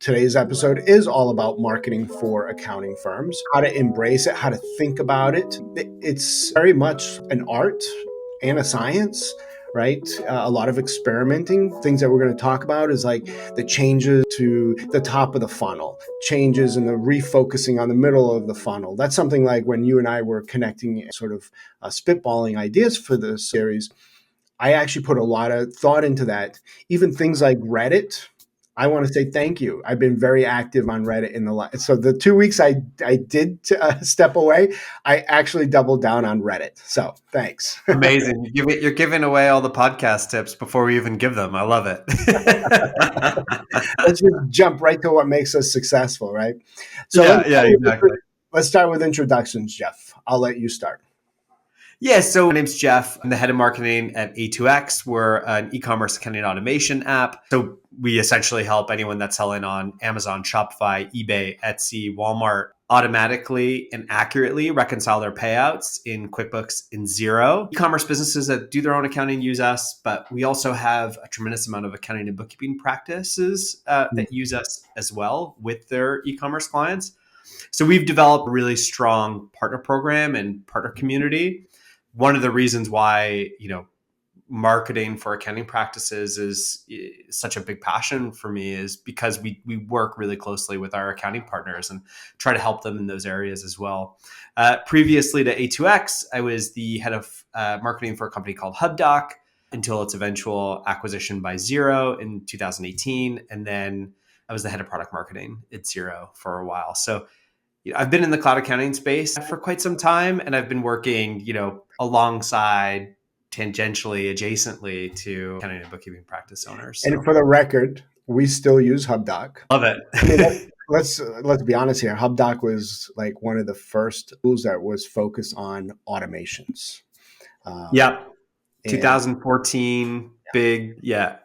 Today's episode is all about marketing for accounting firms, how to embrace it, how to think about it. It's very much an art and a science, right? A lot of experimenting. Things that we're going to talk about is like the changes to the top of the funnel, changes in the refocusing on the middle of the funnel. That's something like when you and I were connecting, sort of spitballing ideas for this series. I actually put a lot of thought into that. Even things like Reddit. I want to say thank you. I've been very active on Reddit in the last. So the 2 weeks I did step away, I actually doubled down on Reddit. So thanks. Amazing. You're giving away all the podcast tips before we even give them. I love it. Let's just jump right to what makes us successful, right? So yeah, exactly. Let's start with introductions, Jeff. I'll let you start. Yeah, so my name's Jeff. I'm the head of marketing at A2X. We're an e-commerce accounting automation app. So we essentially help anyone that's selling on Amazon, Shopify, eBay, Etsy, Walmart automatically and accurately reconcile their payouts in QuickBooks and Xero. E-commerce businesses that do their own accounting use us, but we also have a tremendous amount of accounting and bookkeeping practices that use us as well with their e-commerce clients. So we've developed a really strong partner program and partner community. One of the reasons why, marketing for accounting practices is such a big passion for me is because we work really closely with our accounting partners and try to help them in those areas as well. Previously to A2X, I was the head of marketing for a company called HubDoc until its eventual acquisition by Xero in 2018. And then I was the head of product marketing at Xero for a while. So I've been in the cloud accounting space for quite some time, and I've been working, alongside, tangentially, adjacently to accounting and bookkeeping practice owners. So. And for the record, we still use HubDoc. Love it. I mean, let's be honest here. HubDoc was like one of the first tools that was focused on automations. 2014, big, yeah.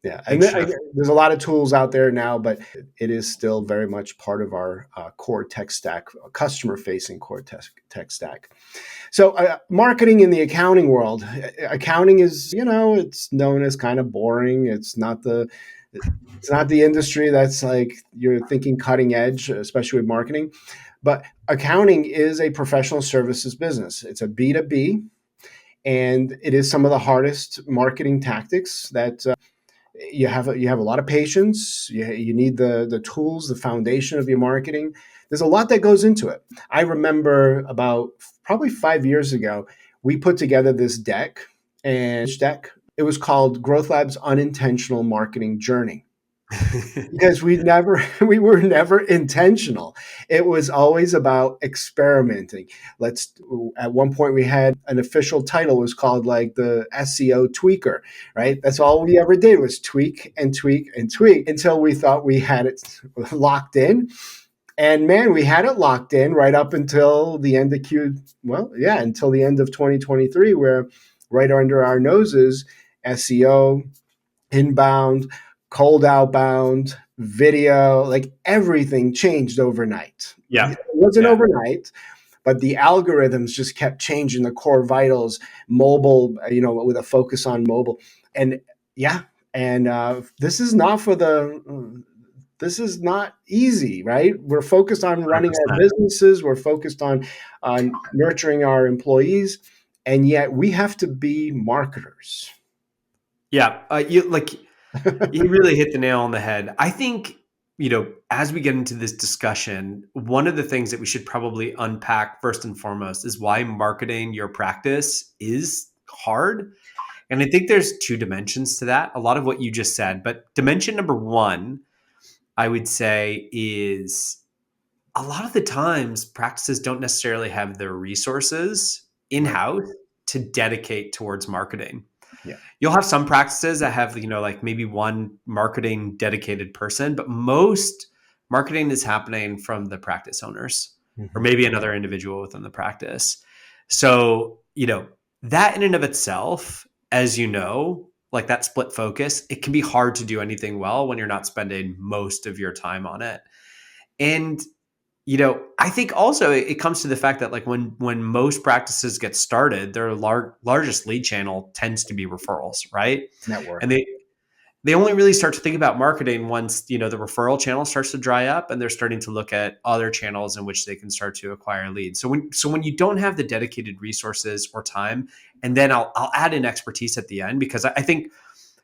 Yeah, and there's a lot of tools out there now, but it is still very much part of our core tech stack, customer-facing core tech stack. So marketing in the accounting world, accounting is, it's known as kind of boring. It's not the industry that's like you're thinking cutting edge, especially with marketing. But accounting is a professional services business. It's a B2B, and it is some of the hardest marketing tactics that you have a lot of patience. You need the tools, the foundation of your marketing. There's a lot that goes into it. I remember about probably 5 years ago, we put together this deck, and it was called GrowthLab's Unintentional Marketing Journey. Because we were never intentional. It was always about experimenting. At one point we had an official title was called like the SEO tweaker, right? That's all we ever did was tweak and tweak and tweak until we thought we had it locked in. And man, we had it locked in right up until the end of until the end of 2023, where right under our noses, SEO, inbound, cold outbound, video, like everything changed overnight. Yeah. It wasn't overnight, but the algorithms just kept changing the core vitals, mobile, with a focus on mobile. And this is not easy, right? We're focused on running 100%. Our businesses. We're focused on nurturing our employees. And yet we have to be marketers. Yeah. You really hit the nail on the head. I think, as we get into this discussion, one of the things that we should probably unpack first and foremost is why marketing your practice is hard. And I think there's two dimensions to that, a lot of what you just said. But dimension number one, I would say, is a lot of the times practices don't necessarily have the resources in-house to dedicate towards marketing. Yeah. You'll have some practices that have, like maybe one marketing dedicated person, but most marketing is happening from the practice owners or maybe another individual within the practice. So, that in and of itself, as like that split focus, it can be hard to do anything well when you're not spending most of your time on it. And I think also it comes to the fact that like when most practices get started, their largest lead channel tends to be referrals, right? Network. And they only really start to think about marketing once, the referral channel starts to dry up and they're starting to look at other channels in which they can start to acquire leads. So when you don't have the dedicated resources or time, and then I'll add in expertise at the end, because I think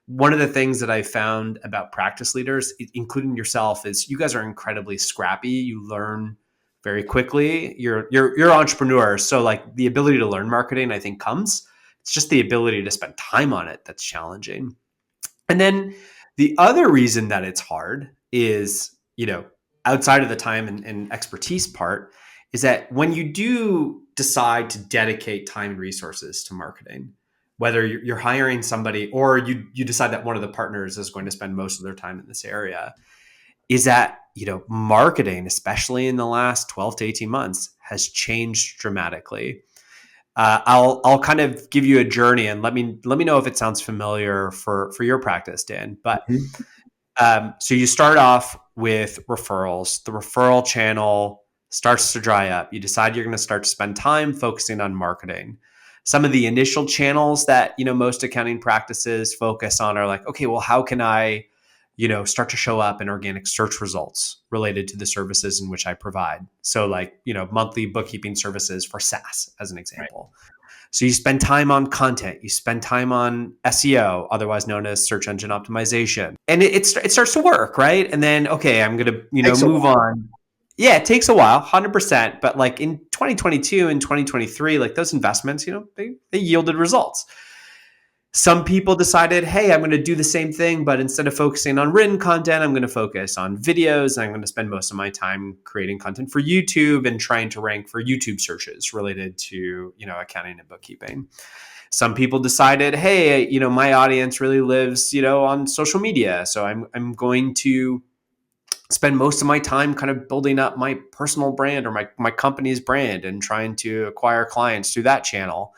one of the things that I found about practice leaders, including yourself, is you guys are incredibly scrappy. You learn very quickly. You're entrepreneurs, so like the ability to learn marketing, I think, comes. It's just the ability to spend time on it that's challenging. And then the other reason that it's hard is, outside of the time and expertise part, is that when you do decide to dedicate time and resources to marketing, whether you're hiring somebody or you decide that one of the partners is going to spend most of their time in this area, is that, marketing, especially in the last 12 to 18 months, has changed dramatically. I'll kind of give you a journey, and let me know if it sounds familiar for your practice, Dan. But so you start off with referrals. The referral channel starts to dry up. You decide you're going to start to spend time focusing on marketing. Some of the initial channels that most accounting practices focus on are like, okay, well, how can I start to show up in organic search results related to the services in which I provide. So like, monthly bookkeeping services for SaaS, as an example. Right. So you spend time on content, you spend time on SEO, otherwise known as search engine optimization. And it starts to work, right? And then, okay, I'm going to, move on. Yeah, it takes a while, 100%. But like in 2022 and 2023, like those investments, they yielded results. Some people decided, hey, I'm going to do the same thing, but instead of focusing on written content, I'm going to focus on videos. And I'm going to spend most of my time creating content for YouTube and trying to rank for YouTube searches related to, accounting and bookkeeping. Some people decided, hey, my audience really lives, on social media. So I'm going to spend most of my time kind of building up my personal brand or my company's brand and trying to acquire clients through that channel.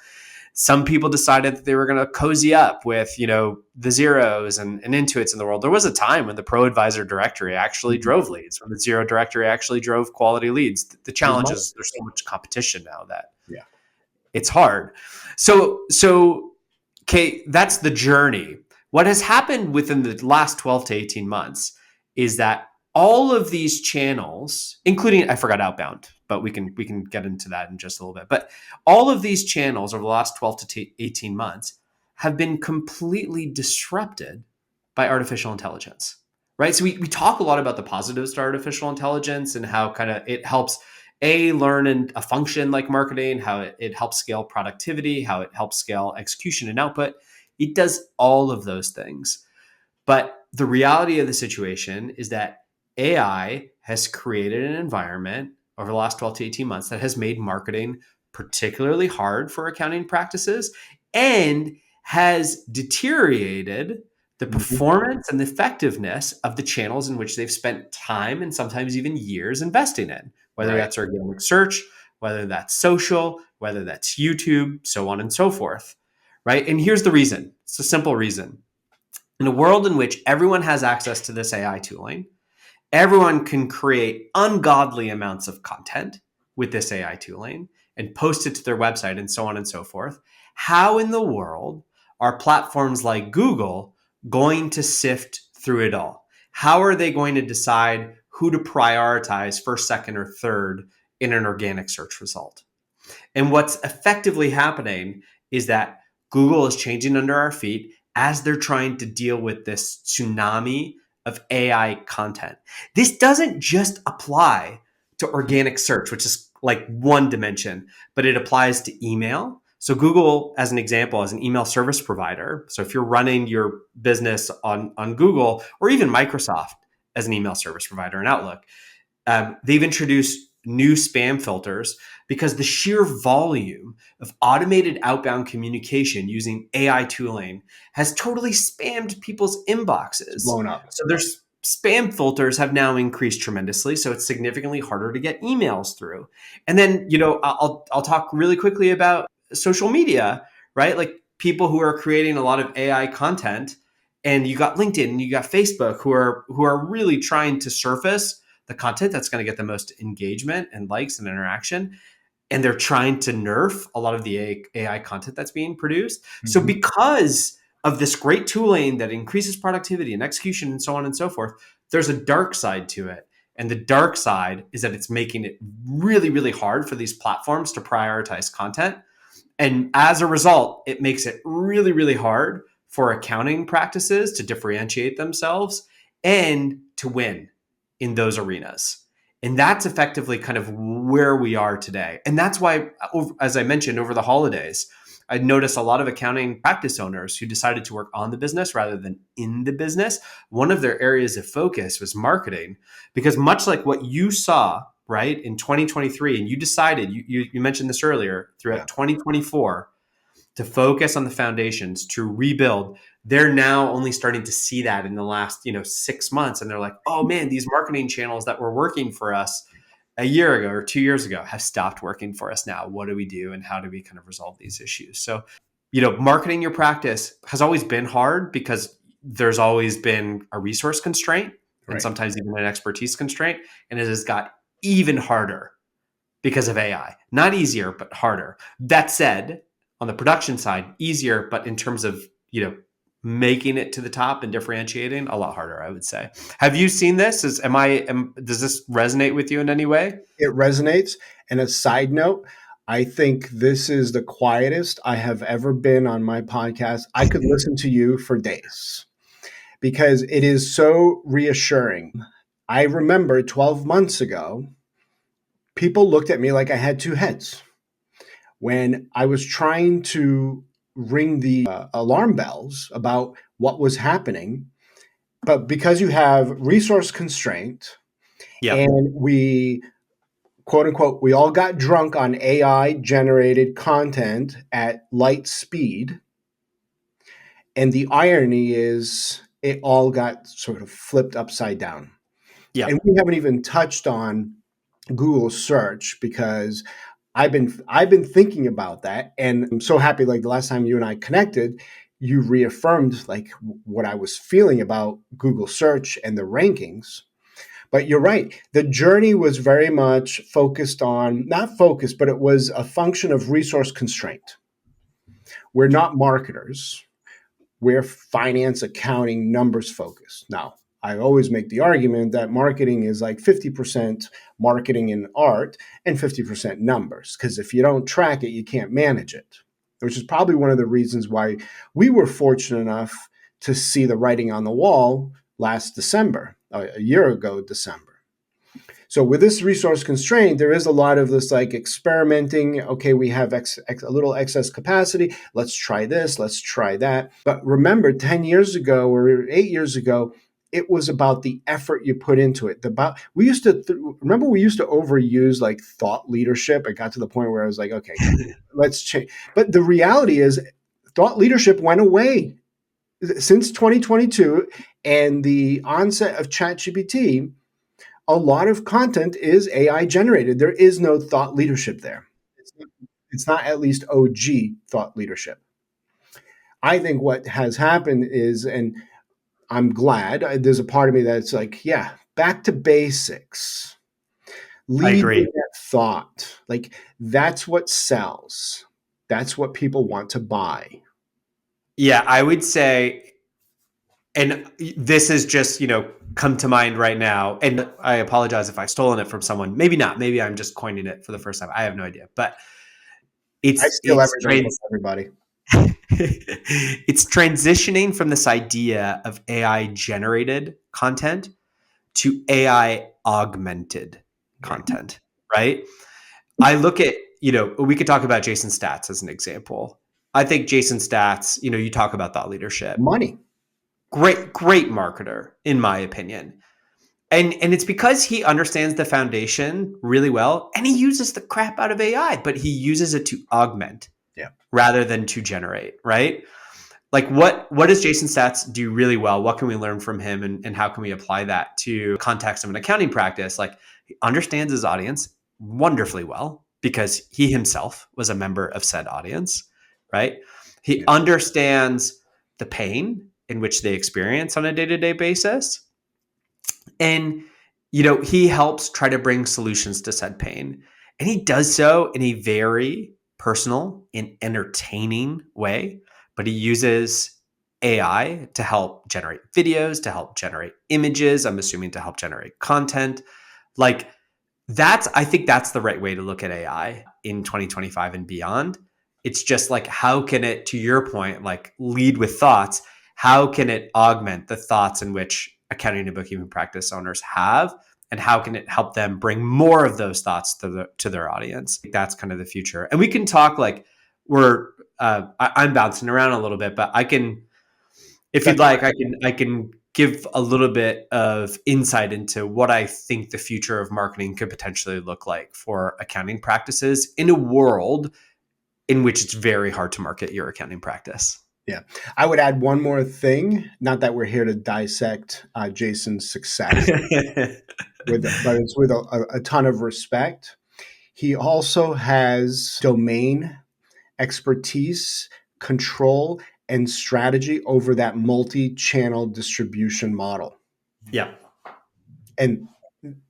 Some people decided that they were going to cozy up with, the Zeros and Intuits in the world. There was a time when the Pro Advisor directory actually drove leads, when the Zero directory actually drove quality leads. The challenge is there's so much competition now that it's hard. So, okay, that's the journey. What has happened within the last 12 to 18 months is that all of these channels, including, I forgot outbound, but we can get into that in just a little bit. But all of these channels over the last 12 to 18 months have been completely disrupted by artificial intelligence, right? So we talk a lot about the positives to artificial intelligence and how kind of it helps learn a function like marketing, how it helps scale productivity, how it helps scale execution and output. It does all of those things. But the reality of the situation is that AI has created an environment over the last 12 to 18 months that has made marketing particularly hard for accounting practices and has deteriorated the performance and the effectiveness of the channels in which they've spent time and sometimes even years investing in, whether that's organic search, whether that's social, whether that's YouTube, so on and so forth, right? And here's the reason. It's a simple reason. In a world in which everyone has access to this AI tooling, everyone can create ungodly amounts of content with this AI tooling and post it to their website and so on and so forth. How in the world are platforms like Google going to sift through it all? How are they going to decide who to prioritize first, second, or third in an organic search result? And what's effectively happening is that Google is changing under our feet as they're trying to deal with this tsunami of AI content. This doesn't just apply to organic search, which is like one dimension, but it applies to email. So Google, as an example, as an email service provider. So if you're running your business on Google, or even Microsoft as an email service provider in Outlook, they've introduced new spam filters because the sheer volume of automated outbound communication using AI tooling has totally spammed people's inboxes. It's blown up. So their spam filters have now increased tremendously. So it's significantly harder to get emails through. And then, I'll talk really quickly about social media, right? Like people who are creating a lot of AI content, and you got LinkedIn and you got Facebook who are really trying to surface the content that's going to get the most engagement and likes and interaction. And they're trying to nerf a lot of the AI content that's being produced. Mm-hmm. So because of this great tooling that increases productivity and execution and so on and so forth, there's a dark side to it. And the dark side is that it's making it really, really hard for these platforms to prioritize content. And as a result, it makes it really, really hard for accounting practices to differentiate themselves and to win in those arenas. And that's effectively kind of where we are today. And that's why, as I mentioned, over the holidays, I noticed a lot of accounting practice owners who decided to work on the business rather than in the business. One of their areas of focus was marketing, because much like what you saw, right, in 2023, and you decided, you mentioned this earlier, throughout 2024, to focus on the foundations, to rebuild. They're now only starting to see that in the last 6 months, and they're like, oh man, these marketing channels that were working for us a year ago or 2 years ago have stopped working for us now. What do we do, and how do we kind of resolve these issues? So marketing your practice has always been hard because there's always been a resource constraint and sometimes even an expertise constraint, and it has got even harder because of AI. Not easier, but harder. That said, on the production side, easier, but in terms of, making it to the top and differentiating, a lot harder, I would say. Have you seen this? Does this resonate with you in any way? It resonates. And a side note, I think this is the quietest I have ever been on my podcast. I could listen to you for days because it is so reassuring. I remember 12 months ago, people looked at me like I had two heads. When I was trying to ring the alarm bells about what was happening, but because you have resource constraint and we, quote unquote, we all got drunk on AI generated content at light speed. And the irony is it all got sort of flipped upside down. Yeah. And we haven't even touched on Google search because I've been thinking about that, and I'm so happy. Like the last time you and I connected, you reaffirmed like what I was feeling about Google search and the rankings. But you're right. The journey was very much focused on, not focused, but it was a function of resource constraint. We're not marketers. We're finance, accounting, numbers focused. Now, I always make the argument that marketing is like 50% marketing and art and 50% numbers. Because if you don't track it, you can't manage it, which is probably one of the reasons why we were fortunate enough to see the writing on the wall last December, a year ago, December. So with this resource constraint, there is a lot of this like experimenting. Okay, we have a little excess capacity. Let's try this. Let's try that. But remember, 10 years ago or 8 years ago, it was about the effort you put into it. We used to remember we used to overuse like thought leadership. It got to the point where I was like, okay, let's change. But the reality is, thought leadership went away since 2022 and the onset of ChatGPT. A lot of content is AI generated. There is no thought leadership there. It's not at least OG thought leadership. I think what has happened is, and I'm glad, there's a part of me that's like, yeah, back to basics. I Lead agree. with that thought. Like, that's what sells. That's what people want to buy. Yeah, I would say, and this is just, come to mind right now. And I apologize if I've stolen it from someone. Maybe not. Maybe I'm just coining it for the first time. I have no idea. But I it's steal it's everything from everybody. it's transitioning from this idea of AI generated content to AI augmented content, right? I look at, we could talk about Jason Stats as an example. I think Jason Stats, you talk about thought leadership. Money. Great marketer, in my opinion. And it's because he understands the foundation really well, and he uses the crap out of AI, but he uses it to augment rather than to generate, right? Like what does Jason Stats do really well? What can we learn from him, and how can we apply that to context of an accounting practice? Like, he understands his audience wonderfully well because he himself was a member of said audience, right? He understands the pain in which they experience on a day-to-day basis. And, he helps try to bring solutions to said pain. And he does so in a very personal and entertaining way, but he uses AI to help generate videos, to help generate images, I'm assuming to help generate content. Like I think that's the right way to look at AI in 2025 and beyond. It's just like, how can it, to your point, like lead with thoughts? How can it augment the thoughts in which accounting and bookkeeping practice owners have? And how can it help them bring more of those thoughts to their audience? That's kind of the future. And we can talk like I'm bouncing around a little bit, but I can, if you'd That's like, I can give a little bit of insight into what I think the future of marketing could potentially look like for accounting practices in a world in which it's very hard to market your accounting practice. Yeah. I would add one more thing, not that we're here to dissect Jason's success, but it's with a ton of respect. He also has domain expertise, control, and strategy over that multi-channel distribution model. Yeah. And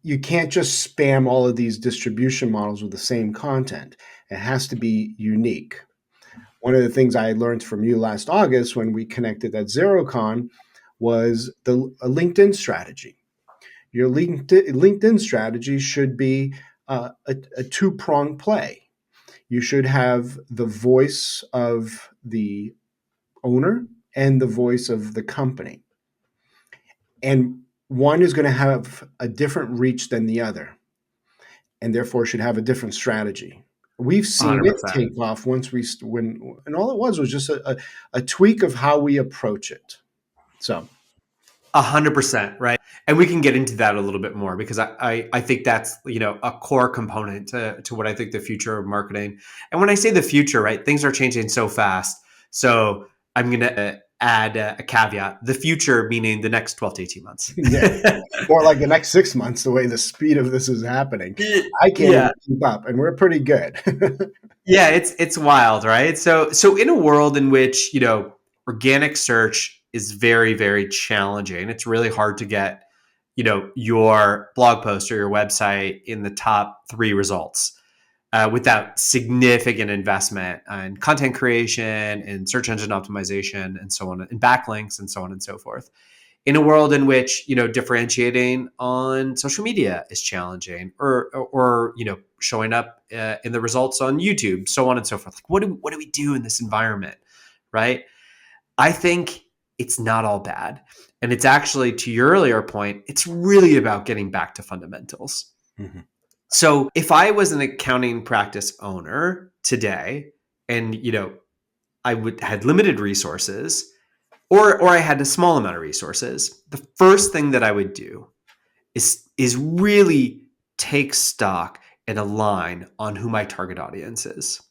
you can't just spam all of these distribution models with the same content. It has to be unique. One of the things I learned from you last August when we connected at ZeroCon was a LinkedIn strategy. Your LinkedIn strategy should be a two-pronged play. You should have the voice of the owner and the voice of the company. And one is going to have a different reach than the other, and therefore should have a different strategy. We've seen it 100%. take off and all it was just a tweak of how we approach it. So 100%, right? And we can get into that a little bit more because I think that's, a core component to what I think the future of marketing. And when I say the future, right, things are changing so fast. So I'm going to add a caveat, the future meaning the next 12 to 18 months. yeah, or like the next 6 months, the way the speed of this is happening, I can't Yeah. even keep up, and we're pretty good. Yeah, it's wild, right? So in a world in which, organic search is very, very challenging. It's really hard to get, your blog post or your website in the top 3 results without significant investment in content creation and search engine optimization and so on, and backlinks and so on and so forth. In a world in which, differentiating on social media is challenging, or showing up in the results on YouTube, so on and so forth. Like, what do we do in this environment, right? I think it's not all bad. And it's actually, to your earlier point, it's really about getting back to fundamentals. Mm-hmm. So if I was an accounting practice owner today and, I had limited resources, or I had a small amount of resources, the first thing that I would do is really take stock and align on who my target audience is.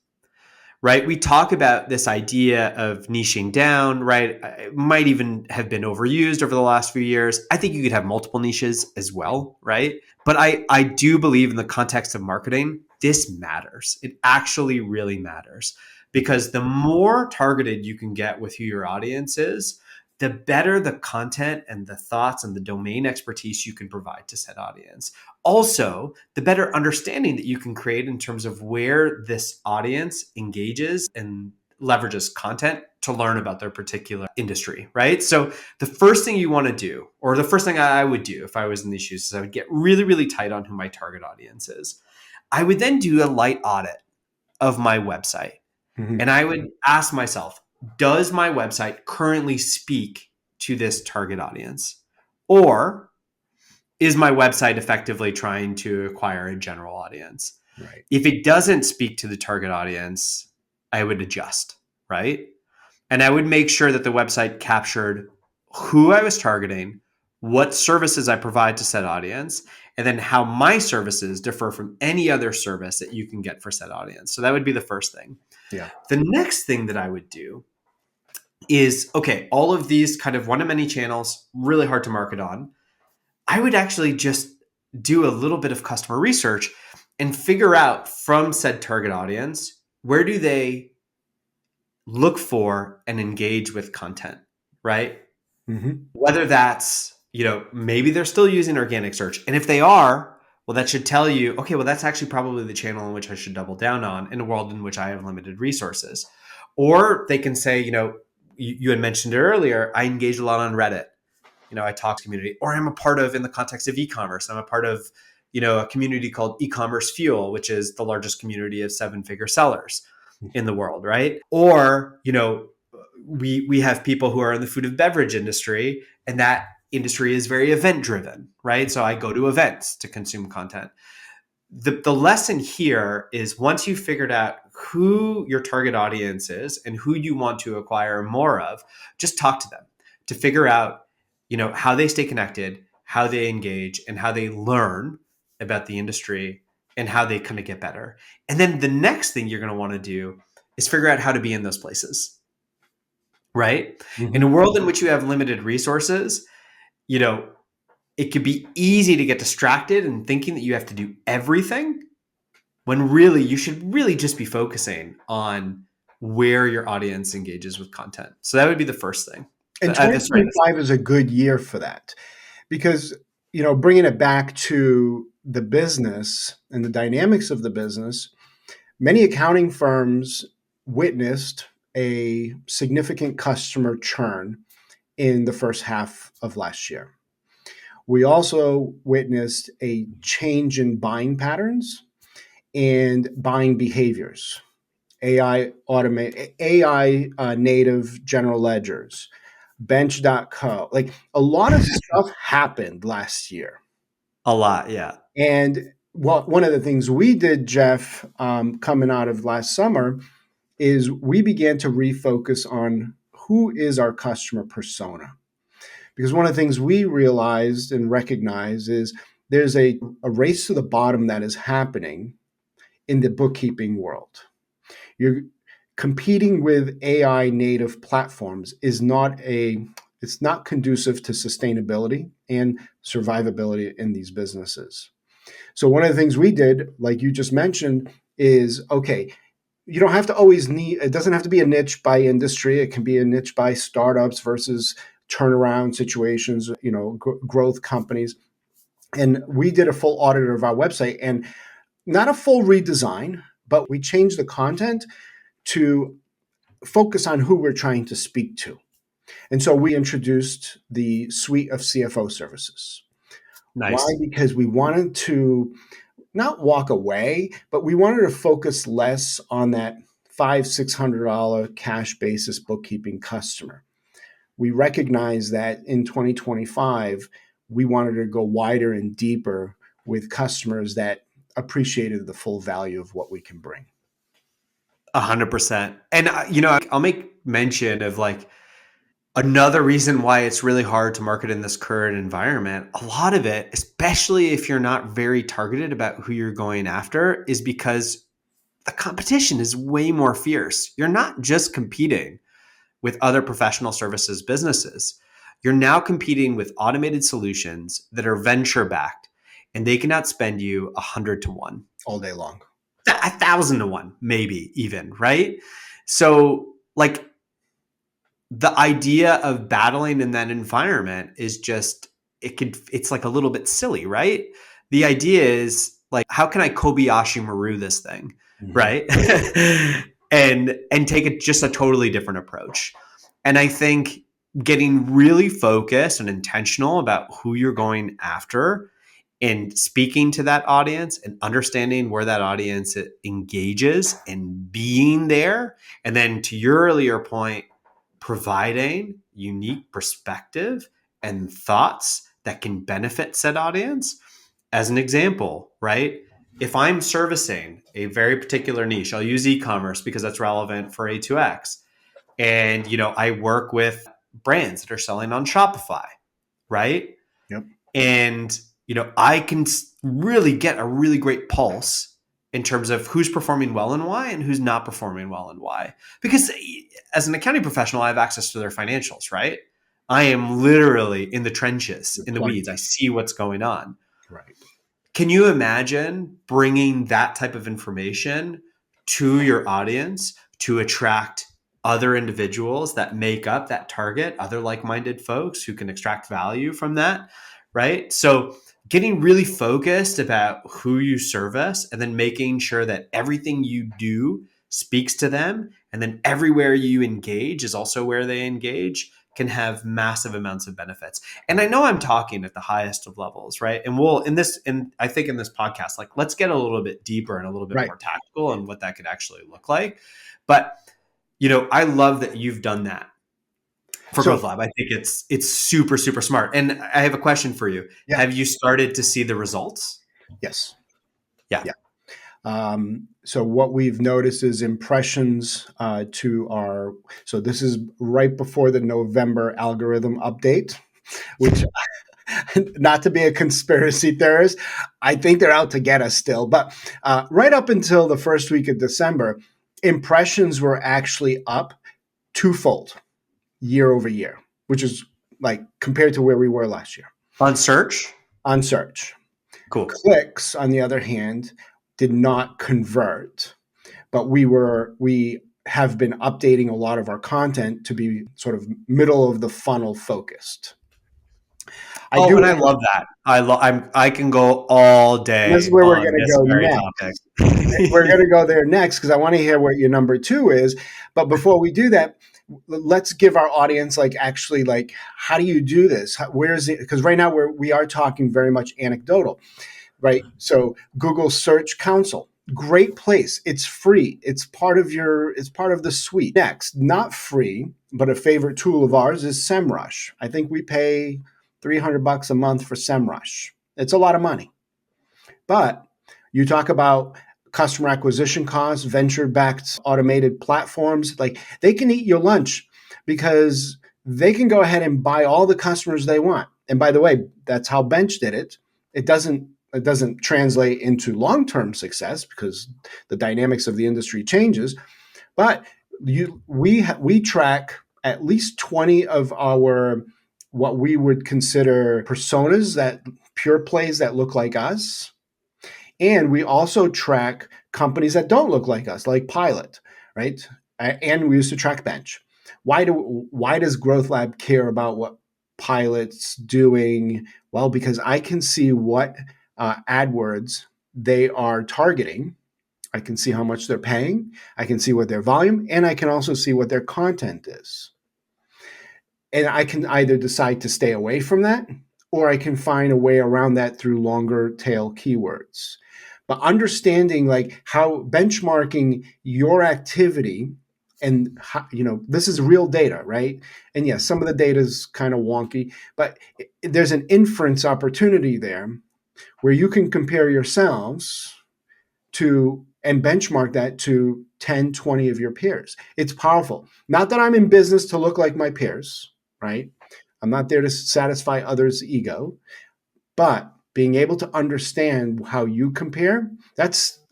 Right? We talk about this idea of niching down, right? It might even have been overused over the last few years. I think you could have multiple niches as well, right? But I do believe in the context of marketing, this matters. It actually really matters, because the more targeted you can get with who your audience is, the better the content and the thoughts and the domain expertise you can provide to said audience. Also, the better understanding that you can create in terms of where this audience engages and leverages content to learn about their particular industry, right? So the first thing you want to do, or the first thing I would do if I was in these shoes, is I would get really, really tight on who my target audience is. I would then do a light audit of my website. Mm-hmm. And I would ask myself, does my website currently speak to this target audience? Or is my website effectively trying to acquire a general audience? Right. If it doesn't speak to the target audience, I would adjust, right? And I would make sure that the website captured who I was targeting, what services I provide to said audience, and then how my services differ from any other service that you can get for said audience. So that would be the first thing. Yeah. The next thing that I would do is, okay, all of these kind of one-to-many channels, really hard to market on. I would actually just do a little bit of customer research and figure out from said target audience, where do they look for and engage with content, right? Mm-hmm. Whether that's, maybe they're still using organic search. And if they are, well, that should tell you, okay, well, that's actually probably the channel in which I should double down on in a world in which I have limited resources. Or they can say, you had mentioned it earlier, I engage a lot on Reddit. I talk to community, or I'm a part of, in the context of e-commerce, I'm a part of, a community called E-commerce Fuel, which is the largest community of 7-figure sellers in the world, right? Or, we have people who are in the food and beverage industry, and that industry is very event driven, right? So I go to events to consume content. The lesson here is, once you've figured out who your target audience is and who you want to acquire more of, just talk to them to figure out, how they stay connected, how they engage, and how they learn about the industry and how they kind of get better. And then the next thing you're going to want to do is figure out how to be in those places, right? In a world in which you have limited resources, it could be easy to get distracted and thinking that you have to do everything, when really you should really just be focusing on where your audience engages with content. So that would be the first thing. And 2025 is a good year for that, because, bringing it back to the business and the dynamics of the business, many accounting firms witnessed a significant customer churn in the first half of last year. We also witnessed a change in buying patterns and buying behaviors. AI native general ledgers, bench.co. Like, a lot of stuff happened last year. A lot, yeah. And one of the things we did, Jeff, coming out of last summer, is we began to refocus on who is our customer persona. Because one of the things we realized and recognized is there's a race to the bottom that is happening in the bookkeeping world. You're competing with AI native platforms it's not conducive to sustainability and survivability in these businesses. So one of the things we did, like you just mentioned, is, okay, you don't have to always it doesn't have to be a niche by industry. It can be a niche by startups versus turnaround situations, growth companies. And we did a full audit of our website, and not a full redesign, but we changed the content to focus on who we're trying to speak to. And so we introduced the suite of CFO services. Nice. Why? Because we wanted to not walk away, but we wanted to focus less on that $500-$600 cash basis bookkeeping customer. We recognize that in 2025, we wanted to go wider and deeper with customers that appreciated the full value of what we can bring. 100%. And, I'll make mention of another reason why it's really hard to market in this current environment. A lot of it, especially if you're not very targeted about who you're going after, is because the competition is way more fierce. You're not just competing with other professional services businesses. You're now competing with automated solutions that are venture backed, and they can outspend you 100-1 all day long, 1,000-1, maybe even, right? So the idea of battling in that environment is just, it's a little bit silly, right? The idea is how can I Kobayashi Maru this thing, right? and take just a totally different approach. And I think getting really focused and intentional about who you're going after and speaking to that audience and understanding where that audience engages and being there. And then, to your earlier point, providing unique perspective and thoughts that can benefit said audience. As an example, right? If I'm servicing a very particular niche, I'll use e-commerce because that's relevant for A2X. And, I work with brands that are selling on Shopify, right? Yep. And, I can really get a really great pulse in terms of who's performing well and why, and who's not performing well and why. Because as an accounting professional, I have access to their financials, right? I am literally in the trenches, in the weeds. I see what's going on. Right. Can you imagine bringing that type of information to your audience to attract other individuals that make up that target, other like-minded folks who can extract value from that, right? So getting really focused about who you service and then making sure that everything you do speaks to them, and then everywhere you engage is also where they engage, can have massive amounts of benefits. And I know I'm talking at the highest of levels, right? And we'll I think in this podcast, like, let's get a little bit deeper and a little bit Right. more tactical on what that could actually look like. But I love that you've done that for GrowthLab. I think it's super, super smart. And I have a question for you. Yeah. Have you started to see the results? Yes. Yeah. So what we've noticed is impressions so this is right before the November algorithm update, which, not to be a conspiracy theorist, I think they're out to get us still. But right up until the first week of December, impressions were actually up twofold year over year, which is like compared to where we were last year. On search? On search. Cool. Clicks, on the other hand, did not convert, but we have been updating a lot of our content to be sort of middle of the funnel focused. I love that. I can go all day. This is where we're on going to this go very next. topic. We're going to go there next because I want to hear what your number 2 is. But before we do that, let's give our audience how do you do this? Where is it? Because right now we are talking very much anecdotal, right? So Google Search Console, great place. It's free. It's part of the suite. Next, not free, but a favorite tool of ours is SEMrush. I think we pay $300 a month for SEMrush. It's a lot of money. But you talk about customer acquisition costs, venture-backed automated platforms, like they can eat your lunch because they can go ahead and buy all the customers they want. And by the way, that's how Bench did it. It doesn't translate into long-term success because the dynamics of the industry changes. But we track at least 20 of our what we would consider personas, that pure plays that look like us. And we also track companies that don't look like us, like Pilot, right? And we used to track Bench. Why does GrowthLab care about what Pilot's doing? Well, because I can see what AdWords they are targeting. I can see how much they're paying. I can see what their volume, and I can also see what their content is. And I can either decide to stay away from that, or I can find a way around that through longer tail keywords. But understanding how benchmarking your activity, and how, this is real data, right? And yes, some of the data is kind of wonky, but there's an inference opportunity there where you can compare yourselves to and benchmark that to 10, 20 of your peers. It's powerful. Not that I'm in business to look like my peers, right? I'm not there to satisfy others' ego, but being able to understand how you compare,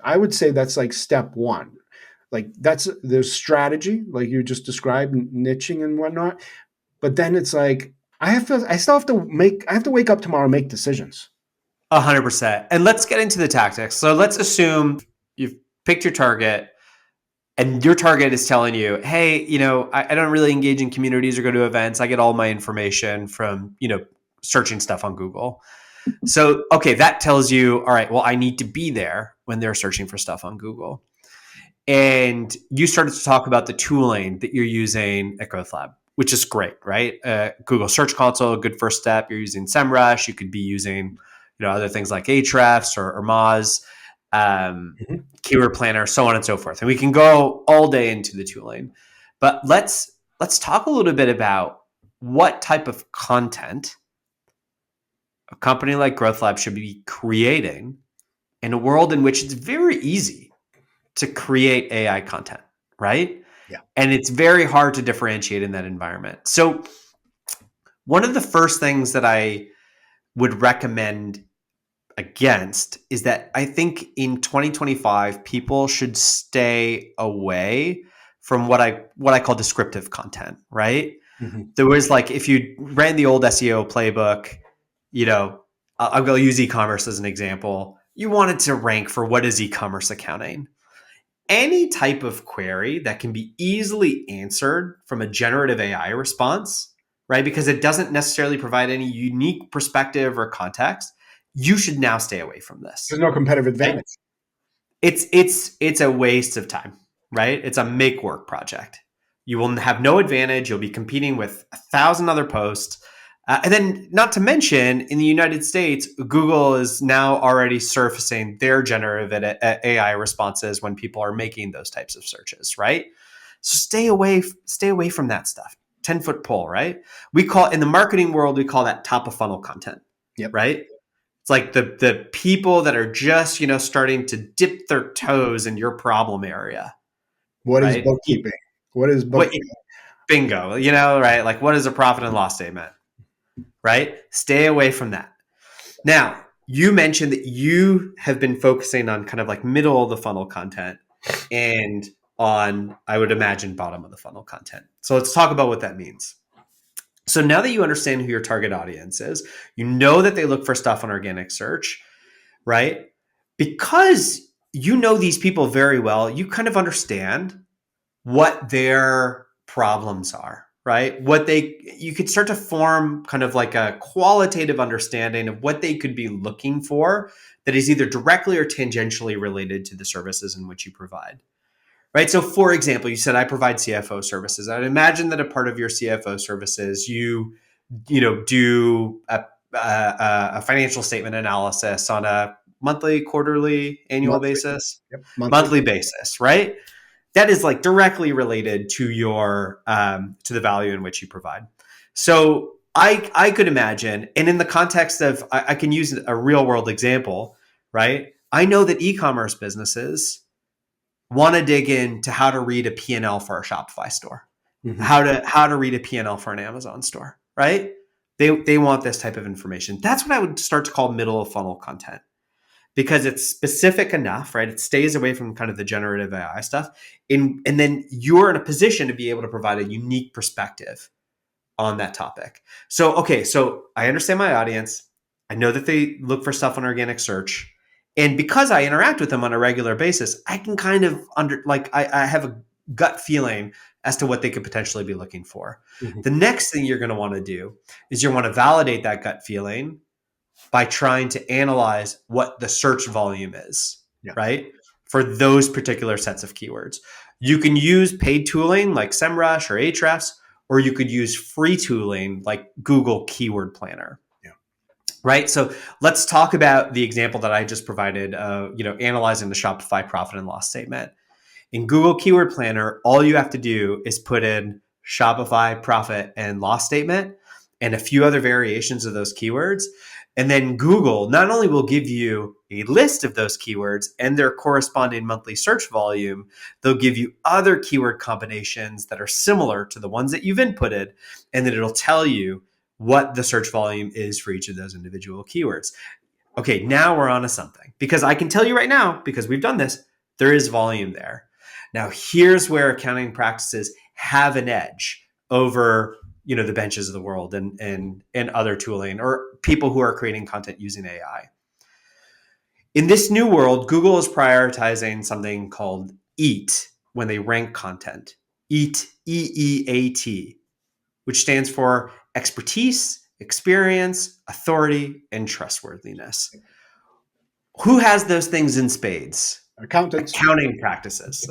I would say that's like step 1. There's strategy, like you just described, niching and whatnot. But then it's like, I still have to wake up tomorrow and make decisions. 100%. And let's get into the tactics. So let's assume you've picked your target and your target is telling you, hey, I don't really engage in communities or go to events. I get all my information from, searching stuff on Google. So, okay, that tells you, all right, well, I need to be there when they're searching for stuff on Google. And you started to talk about the tooling that you're using at GrowthLab, which is great, right? Google Search Console, a good first step. You're using SEMrush. You could be using, other things like Ahrefs or Moz, Keyword Planner, so on and so forth. And we can go all day into the tooling, but let's talk a little bit about what type of content a company like GrowthLab should be creating in a world in which it's very easy to create AI content, right? Yeah. And it's very hard to differentiate in that environment. So one of the first things that I would recommend against is that I think in 2025, people should stay away from what I call descriptive content, right? Mm-hmm. There was if you ran the old SEO playbook, I'll go use e-commerce as an example. You wanted to rank for what is e-commerce accounting. Any type of query that can be easily answered from a generative AI response, right? Because it doesn't necessarily provide any unique perspective or context. You should now stay away from this. There's no competitive advantage. It's a waste of time, right? It's a make work project. You will have no advantage. You'll be competing with 1,000 other posts. And then, not to mention, in the United States, Google is now already surfacing their generative AI responses when people are making those types of searches, right? So stay away from that stuff. 10-foot pole, right? We call in the marketing world, we call that top of funnel content, Yep. right? It's like the people that are just, starting to dip their toes in your problem area, What is right? bookkeeping? What is What bookkeeping? bingo, right? Like, what is a profit and loss statement, right? Stay away from that. Now, you mentioned that you have been focusing on kind of like middle of the funnel content and on, I would imagine, bottom of the funnel content. So let's talk about what that means. So now that you understand who your target audience is, you know that they look for stuff on organic search, right? Because you know these people very well, you kind of understand what their problems are, right? You could start to form kind of like a qualitative understanding of what they could be looking for that is either directly or tangentially related to the services in which you provide. Right. So, for example, you said I provide CFO services. I'd imagine that a part of your CFO services, do a financial statement analysis on a monthly, quarterly, annual Monthly. basis, Yep. Monthly. monthly basis, right? That is like directly related to your to the value in which you provide. So I could imagine, and in the context of, I can use a real world example, right? I know that e-commerce businesses want to dig into how to read a P&L for a Shopify store, Mm-hmm. how to read a P&L for an Amazon store, right? They want this type of information. That's what I would start to call middle of funnel content, because it's specific enough, right? It stays away from kind of the generative AI stuff. And then you're in a position to be able to provide a unique perspective on that topic. So, okay, so I understand my audience. I know that they look for stuff on organic search. And because I interact with them on a regular basis, I can kind of I have a gut feeling as to what they could potentially be looking for. Mm-hmm. The next thing you're going to want to do is you want to validate that gut feeling by trying to analyze what the search volume is, right? For those particular sets of keywords. You can use paid tooling like SEMrush or Ahrefs, or you could use free tooling like Google Keyword Planner. Right. So let's talk about the example that I just provided, analyzing the Shopify profit and loss statement. In Google Keyword Planner, all you have to do is put in Shopify profit and loss statement and a few other variations of those keywords. And then Google not only will give you a list of those keywords and their corresponding monthly search volume, they'll give you other keyword combinations that are similar to the ones that you've inputted, and then it'll tell you what the search volume is for each of those individual keywords. Okay, now we're on to something, because I can tell you right now, because we've done this, there is volume there. Now, here's where accounting practices have an edge over, the benches of the world and other tooling or people who are creating content using AI. In this new world, Google is prioritizing something called EAT when they rank content. EAT, EEAT, which stands for expertise, experience, authority, and trustworthiness. Who has those things in spades? Accountants. Accounting practices.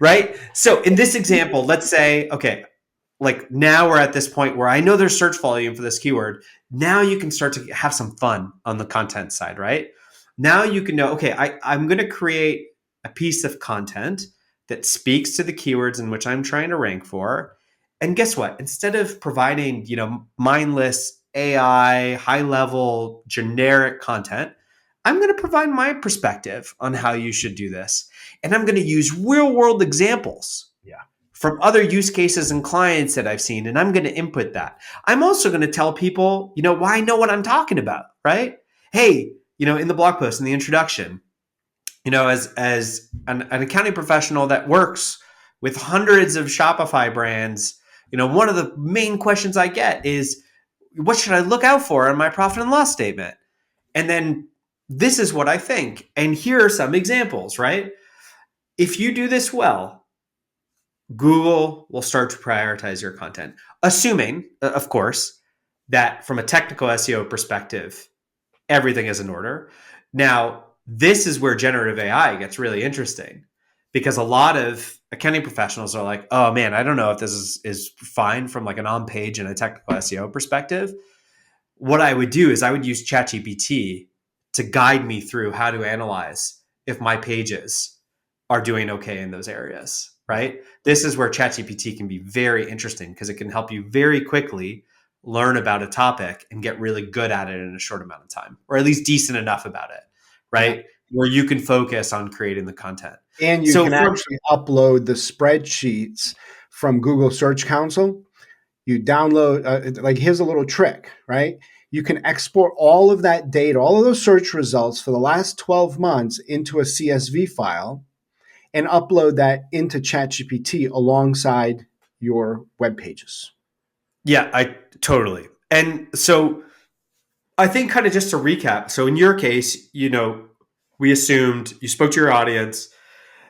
Right? So in this example, let's say, okay, like now we're at this point where I know there's search volume for this keyword. Now you can start to have some fun on the content side, right? Now you can know, okay, I'm going to create a piece of content that speaks to the keywords in which I'm trying to rank for. And guess what? Instead of providing, mindless AI, high level, generic content, I'm going to provide my perspective on how you should do this. And I'm going to use real world examples from other use cases and clients that I've seen. And I'm going to input that. I'm also going to tell people, why I know what I'm talking about, right? Hey, in the blog post, in the introduction, as an accounting professional that works with hundreds of Shopify brands, one of the main questions I get is, what should I look out for in my profit and loss statement? And then this is what I think. And here are some examples, right? If you do this well, Google will start to prioritize your content, assuming, of course, that from a technical SEO perspective, everything is in order. Now, this is where generative AI gets really interesting, because a lot of accounting professionals are like, oh man, I don't know if this is fine from like an on-page and a technical SEO perspective. What I would do is I would use ChatGPT to guide me through how to analyze if my pages are doing okay in those areas, right? This is where ChatGPT can be very interesting because it can help you very quickly learn about a topic and get really good at it in a short amount of time, or at least decent enough about it, right? Yeah. Where you can focus on creating the content. And you So can actually upload the spreadsheets from Google Search Console. You download, like, here's a little trick, right? You can export all of that data, all of those search results for the last 12 months into a CSV file and upload that into ChatGPT alongside your web pages. yeah, I totally. And so I think kind of just to recap. So in your case, we assumed you spoke to your audience.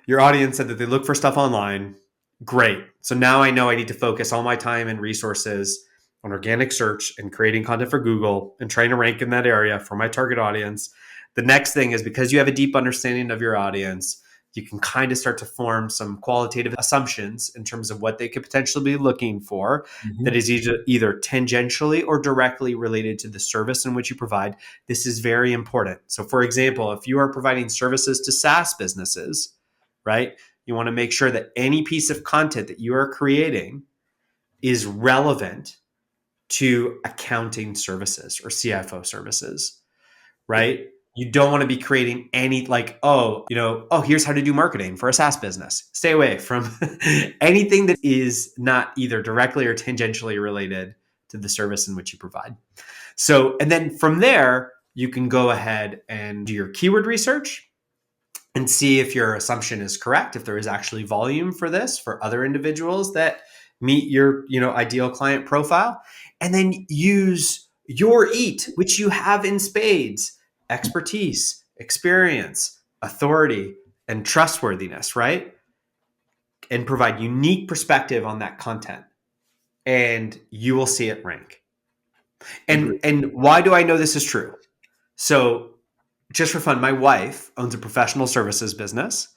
Your audience said that they look for stuff online. Great. So now I know I need to focus all my time and resources on organic search and creating content for Google and trying to rank in that area for my target audience. The next thing is, because you have a deep understanding of your audience, you can kind of start to form some qualitative assumptions in terms of what they could potentially be looking for, that is either tangentially or directly related to the service in which you provide. This is very important. So for example, if you are providing services to SaaS businesses, right, you want to make sure that any piece of content that you are creating is relevant to accounting services or CFO services, right? You don't want to be creating any here's how to do marketing for a SaaS business. Stay away from anything that is not either directly or tangentially related to the service in which you provide. So, and then from there, you can go ahead and do your keyword research and see if your assumption is correct, if there is actually volume for this for other individuals that meet your ideal client profile, and then use your EAT, which you have in spades: expertise, experience, authority, and trustworthiness, right? And provide unique perspective on that content, and you will see it rank. And why do I know this is true? So just for fun, my wife owns a professional services business.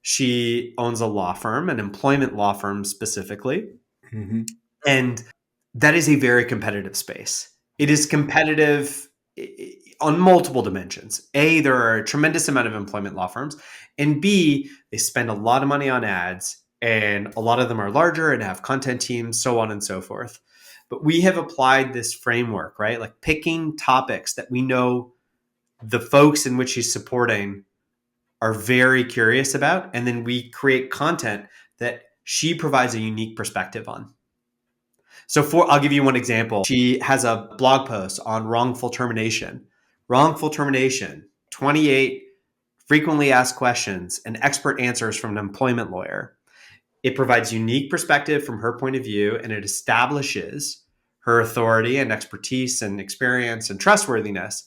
She owns a law firm, an employment law firm specifically. Mm-hmm. And that is a very competitive space. It is competitive on multiple dimensions. A, there are a tremendous amount of employment law firms. And B, they spend a lot of money on ads. And a lot of them are larger and have content teams, so on and so forth. But we have applied this framework, right? Like picking topics that we know the folks in which she's supporting are very curious about, and then we create content that she provides a unique perspective on. So I'll give you one example. She has a blog post on wrongful termination. Wrongful termination, 28 frequently asked questions and expert answers from an employment lawyer. It provides unique perspective from her point of view, and it establishes her authority and expertise and experience and trustworthiness.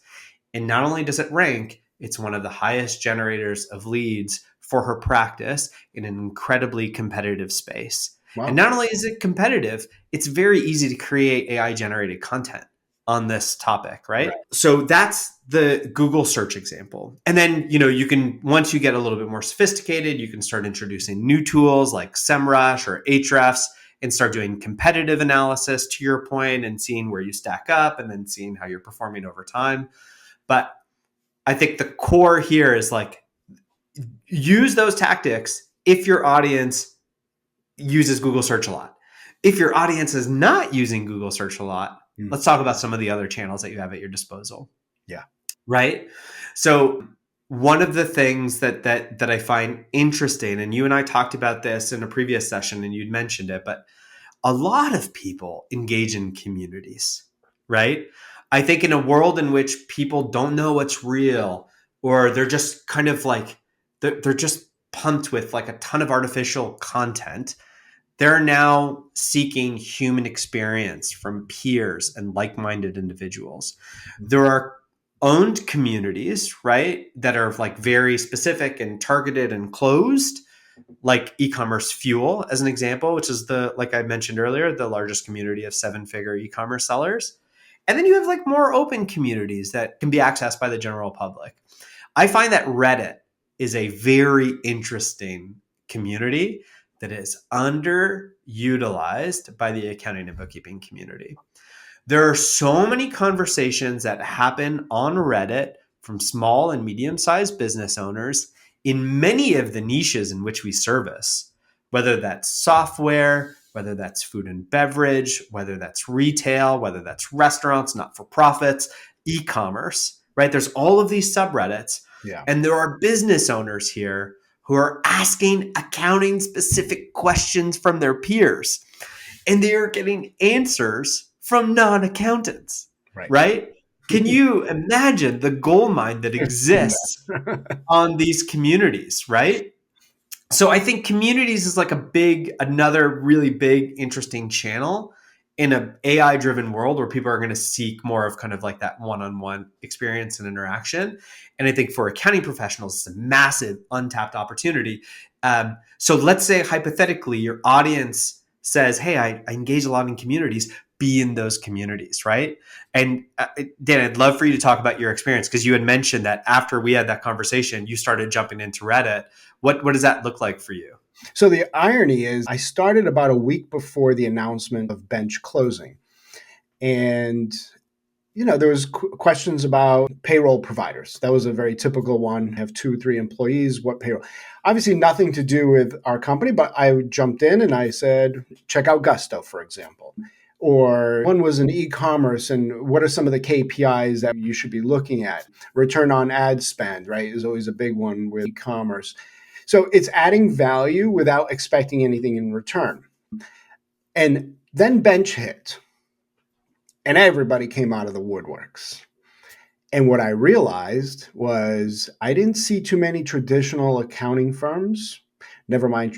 And not only does it rank, it's one of the highest generators of leads for her practice in an incredibly competitive space. Wow. And not only is it competitive, it's very easy to create AI generated content on this topic, right? So that's the Google search example. And then, you can, once you get a little bit more sophisticated, you can start introducing new tools like SEMrush or Ahrefs and start doing competitive analysis, to your point, and seeing where you stack up and then seeing how you're performing over time. But I think the core here is like, use those tactics if your audience uses Google search a lot. If your audience is not using Google search a lot, let's talk about some of the other channels that you have at your disposal. Yeah. Right. So one of the things that I find interesting, and you and I talked about this in a previous session and you'd mentioned it, but a lot of people engage in communities, right? I think in a world in which people don't know what's real, or they're just kind of like, they're just pumped with like a ton of artificial content, they're now seeking human experience from peers and like-minded individuals. There are owned communities, right, that are like very specific and targeted and closed, like e-commerce fuel as an example, which is like I mentioned earlier, the largest community of 7-figure e-commerce sellers. And then you have like more open communities that can be accessed by the general public. I find that Reddit is a very interesting community that is underutilized by the accounting and bookkeeping community. There are so many conversations that happen on Reddit from small and medium-sized business owners in many of the niches in which we service, whether that's software, whether that's food and beverage, whether that's retail, whether that's restaurants, not-for-profits, e-commerce, right? There's all of these subreddits. Yeah. And there are business owners here who are asking accounting specific questions from their peers. And they are getting answers from non-accountants, right? Can you imagine the goldmine that exists on these communities, right? So I think communities is like another really big, interesting channel in an AI-driven world where people are going to seek more of kind of like that one-on-one experience and interaction. And I think for accounting professionals, it's a massive untapped opportunity. So let's say hypothetically, your audience says, hey, I engage a lot in communities, be in those communities, right? And Dan, I'd love for you to talk about your experience because you had mentioned that after we had that conversation, you started jumping into Reddit. What does that look like for you? So the irony is I started about a week before the announcement of bench closing. And, there was questions about payroll providers. That was a very typical one. Have 2-3 employees, what payroll? Obviously nothing to do with our company, but I jumped in and I said, check out Gusto, for example. Or one was in e-commerce, and what are some of the KPIs that you should be looking at? Return on ad spend, right, is always a big one with e-commerce. So it's adding value without expecting anything in return. And then bench hit, and everybody came out of the woodworks. And what I realized was I didn't see too many traditional accounting firms, never mind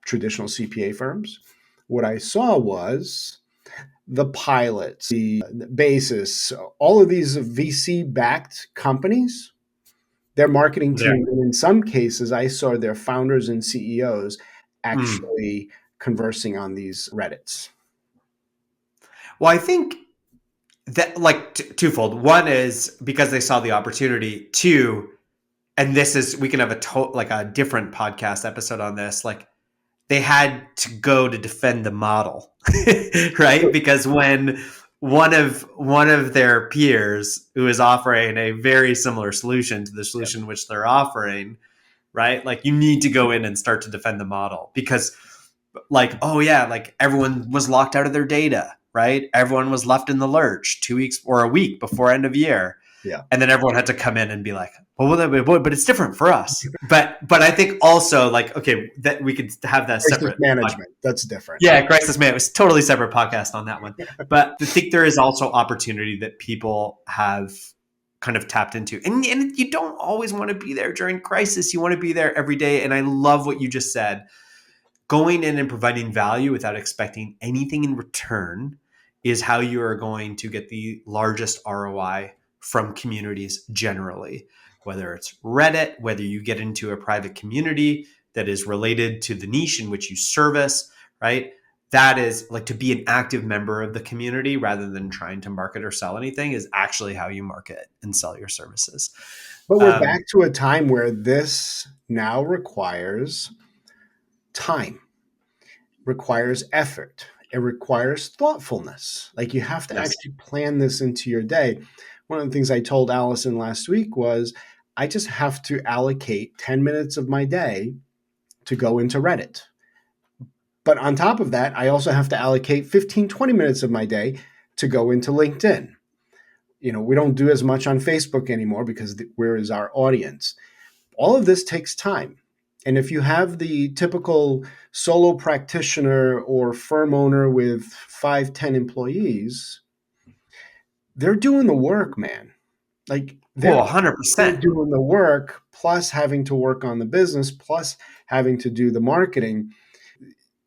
traditional CPA firms. What I saw was the pilots, the basis, all of these VC-backed companies, their marketing team, and in some cases, I saw their founders and CEOs actually conversing on these Reddits. Well, I think that twofold. One is because they saw the opportunity. Two, and this is, we can have a different podcast episode on this. Like they had to go to defend the model, right? Because when one of their peers who is offering a very similar solution to the solution which they're offering, right? Like you need to go in and start to defend the model because everyone was locked out of their data, right? Everyone was left in the lurch 2 weeks or a week before end of year. Yeah. And then everyone had to come in and be like, but it's different for us. But I think also that we could have that crisis separate management. That's different. Yeah, crisis management. It was totally separate podcast on that one. But I think there is also opportunity that people have kind of tapped into. And you don't always want to be there during crisis. You want to be there every day. And I love what you just said. Going in and providing value without expecting anything in return is how you are going to get the largest ROI from communities generally, whether it's Reddit, whether you get into a private community that is related to the niche in which you service, right? That is like to be an active member of the community rather than trying to market or sell anything is actually how you market and sell your services. But we're back to a time where this now requires time, requires effort. It requires thoughtfulness. Like you have to actually plan this into your day. One of the things I told Allison last week was I just have to allocate 10 minutes of my day to go into Reddit. But on top of that, I also have to allocate 15, 20 minutes of my day to go into LinkedIn. We don't do as much on Facebook anymore because where is our audience? All of this takes time. And if you have the typical solo practitioner or firm owner with 5, 10 employees, they're doing the work, man. Like they're 100% doing the work, plus having to work on the business, plus having to do the marketing.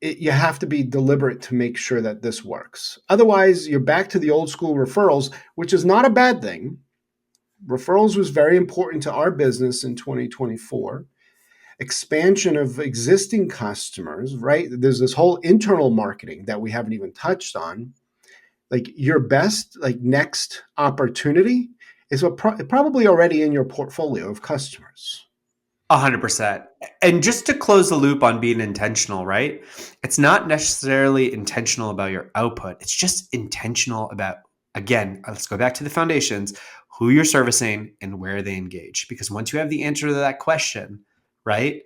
You have to be deliberate to make sure that this works. Otherwise, you're back to the old school referrals, which is not a bad thing. Referrals was very important to our business in 2024. Expansion of existing customers, right? There's this whole internal marketing that we haven't even touched on. Like your best, next opportunity is probably already in your portfolio of customers. 100%. And just to close the loop on being intentional, right? It's not necessarily intentional about your output. It's just intentional about, again, let's go back to the foundations, who you're servicing and where they engage. Because once you have the answer to that question, right,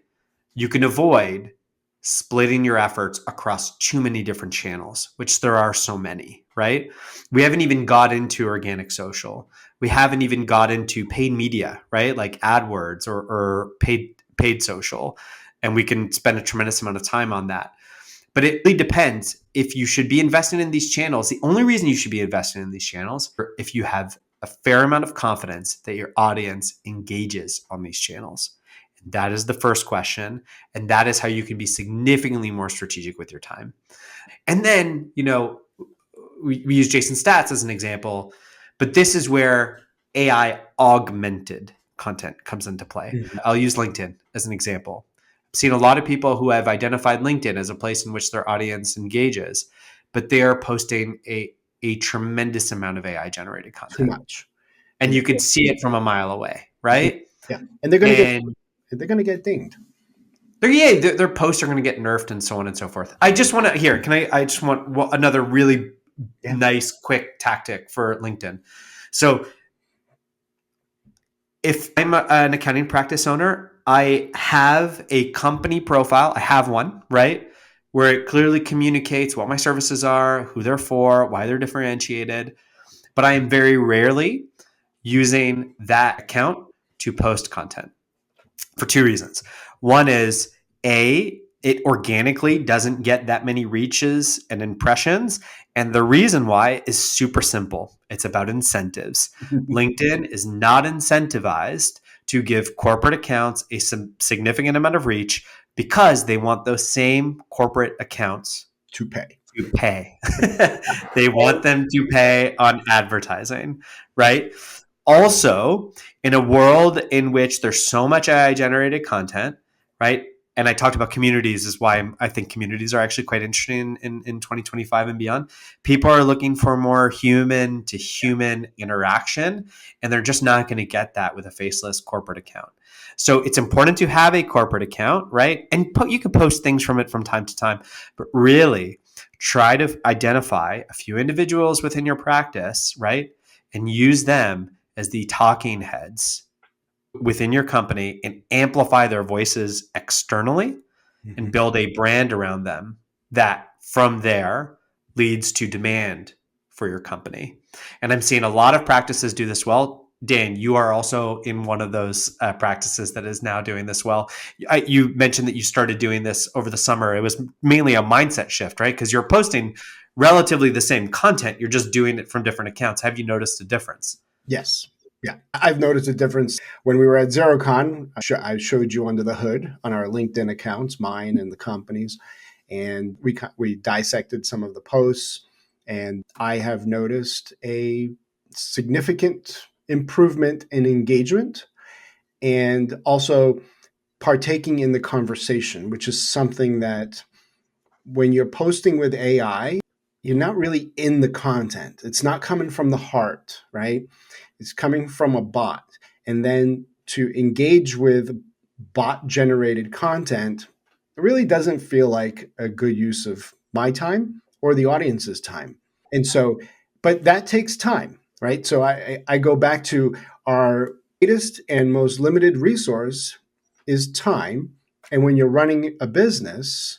you can avoid splitting your efforts across too many different channels, which there are so many, right? We haven't even got into organic social. We haven't even got into paid media, right? Like AdWords or paid social. And we can spend a tremendous amount of time on that. But it really depends if you should be investing in these channels. The only reason you should be investing in these channels is if you have a fair amount of confidence that your audience engages on these channels. And that is the first question. And that is how you can be significantly more strategic with your time. And then, we use Jason Stats as an example, but this is where AI augmented content comes into play. Mm-hmm. I'll use LinkedIn as an example. I've seen a lot of people who have identified LinkedIn as a place in which their audience engages, but they are posting a tremendous amount of AI generated content. Too much. And you can see it from a mile away, right? Yeah. And they're going to get dinged. Their posts are going to get nerfed and so on and so forth. I just want another really nice, quick tactic for LinkedIn. So if I'm an accounting practice owner, I have a company profile. I have one, right? Where it clearly communicates what my services are, who they're for, why they're differentiated. But I am very rarely using that account to post content for two reasons. One is it organically doesn't get that many reaches and impressions. And the reason why is super simple. It's about incentives. LinkedIn is not incentivized to give corporate accounts a significant amount of reach because they want those same corporate accounts to pay. They want them to pay on advertising, right? Also, in a world in which there's so much AI generated content, right? And I talked about communities is why I think communities are actually quite interesting in 2025 and beyond. People are looking for more human to human interaction, and they're just not going to get that with a faceless corporate account. So it's important to have a corporate account, right? And you can post things from it from time to time, but really try to identify a few individuals within your practice, right? And use them as the talking heads within your company and amplify their voices externally and build a brand around them that from there leads to demand for your company. And I'm seeing a lot of practices do this well. Dan, you are also in one of those practices that is now doing this well. You mentioned that you started doing this over the summer. It was mainly a mindset shift, right? Because you're posting relatively the same content. You're just doing it from different accounts. Have you noticed a difference? Yes. Yeah, I've noticed a difference. When we were at XeroCon, I showed you under the hood on our LinkedIn accounts, mine and the company's, and we dissected some of the posts, and I have noticed a significant improvement in engagement and also partaking in the conversation, which is something that when you're posting with AI, you're not really in the content. It's not coming from the heart, right? It's coming from a bot. And then to engage with bot generated content, it really doesn't feel like a good use of my time or the audience's time. And so, but that takes time, right? So I go back to our greatest and most limited resource is time. And when you're running a business,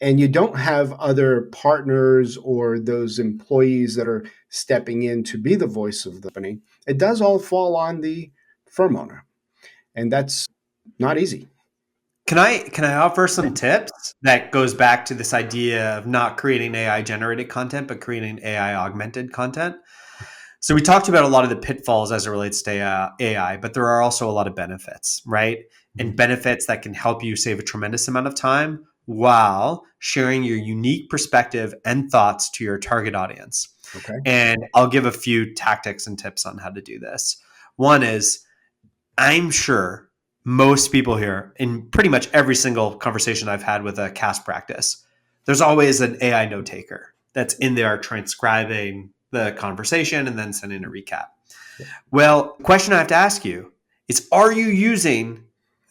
and you don't have other partners or those employees that are stepping in to be the voice of the company, it does all fall on the firm owner. And that's not easy. Can I offer some tips that goes back to this idea of not creating AI generated content, but creating AI augmented content? So we talked about a lot of the pitfalls as it relates to AI, but there are also a lot of benefits, right? And benefits that can help you save a tremendous amount of time while sharing your unique perspective and thoughts to your target audience. Okay. And I'll give a few tactics and tips on how to do this. One is, I'm sure most people here, in pretty much every single conversation I've had with a cast practice, there's always an AI note taker that's in there transcribing the conversation and then sending a recap. Well, the question I have to ask you is, are you using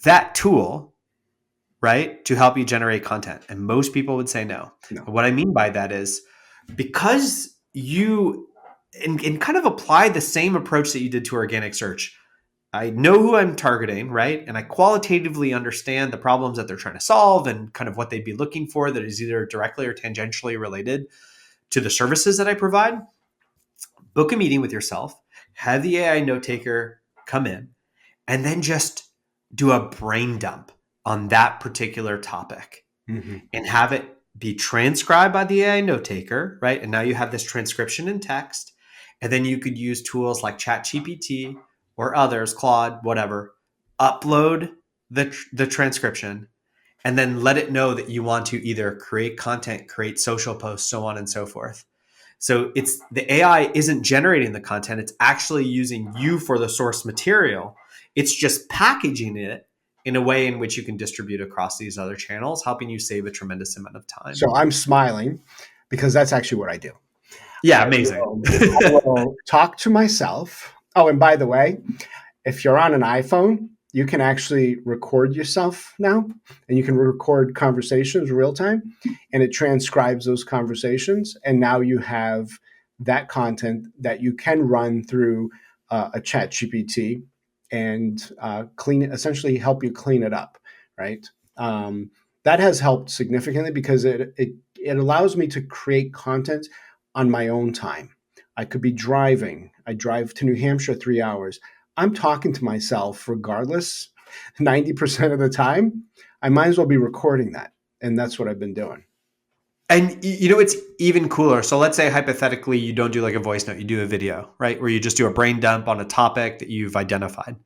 that tool, right, to help you generate content? And most people would say no. No. And what I mean by that is because you and kind of apply the same approach that you did to organic search. I know who I'm targeting, right? And I qualitatively understand the problems that they're trying to solve and kind of what they'd be looking for that is either directly or tangentially related to the services that I provide. Book a meeting with yourself, have the AI note taker come in, and then just do a brain dump on that particular topic and have it be transcribed by the AI note taker, right? And now you have this transcription in text. And then you could use tools like ChatGPT or others, Claude, whatever, upload the transcription, and then let it know that you want to either create content, create social posts, so on and so forth. So it's the AI isn't generating the content. It's actually using you for the source material. It's just packaging it in a way in which you can distribute across these other channels, helping you save a tremendous amount of time. So I'm smiling because that's actually what I do. Yeah, amazing. I will talk to myself. Oh, and by the way, if you're on an iPhone, you can actually record yourself now, and you can record conversations real time, and it transcribes those conversations. And now you have that content that you can run through a chat GPT and essentially help you clean it up, right? That has helped significantly because it allows me to create content on my own time. I could be driving. I drive to New Hampshire 3 hours. I'm talking to myself regardless, 90% of the time. I might as well be recording that. And that's what I've been doing. And it's even cooler. So let's say hypothetically you don't do like a voice note, you do a video, right? Where you just do a brain dump on a topic that you've identified.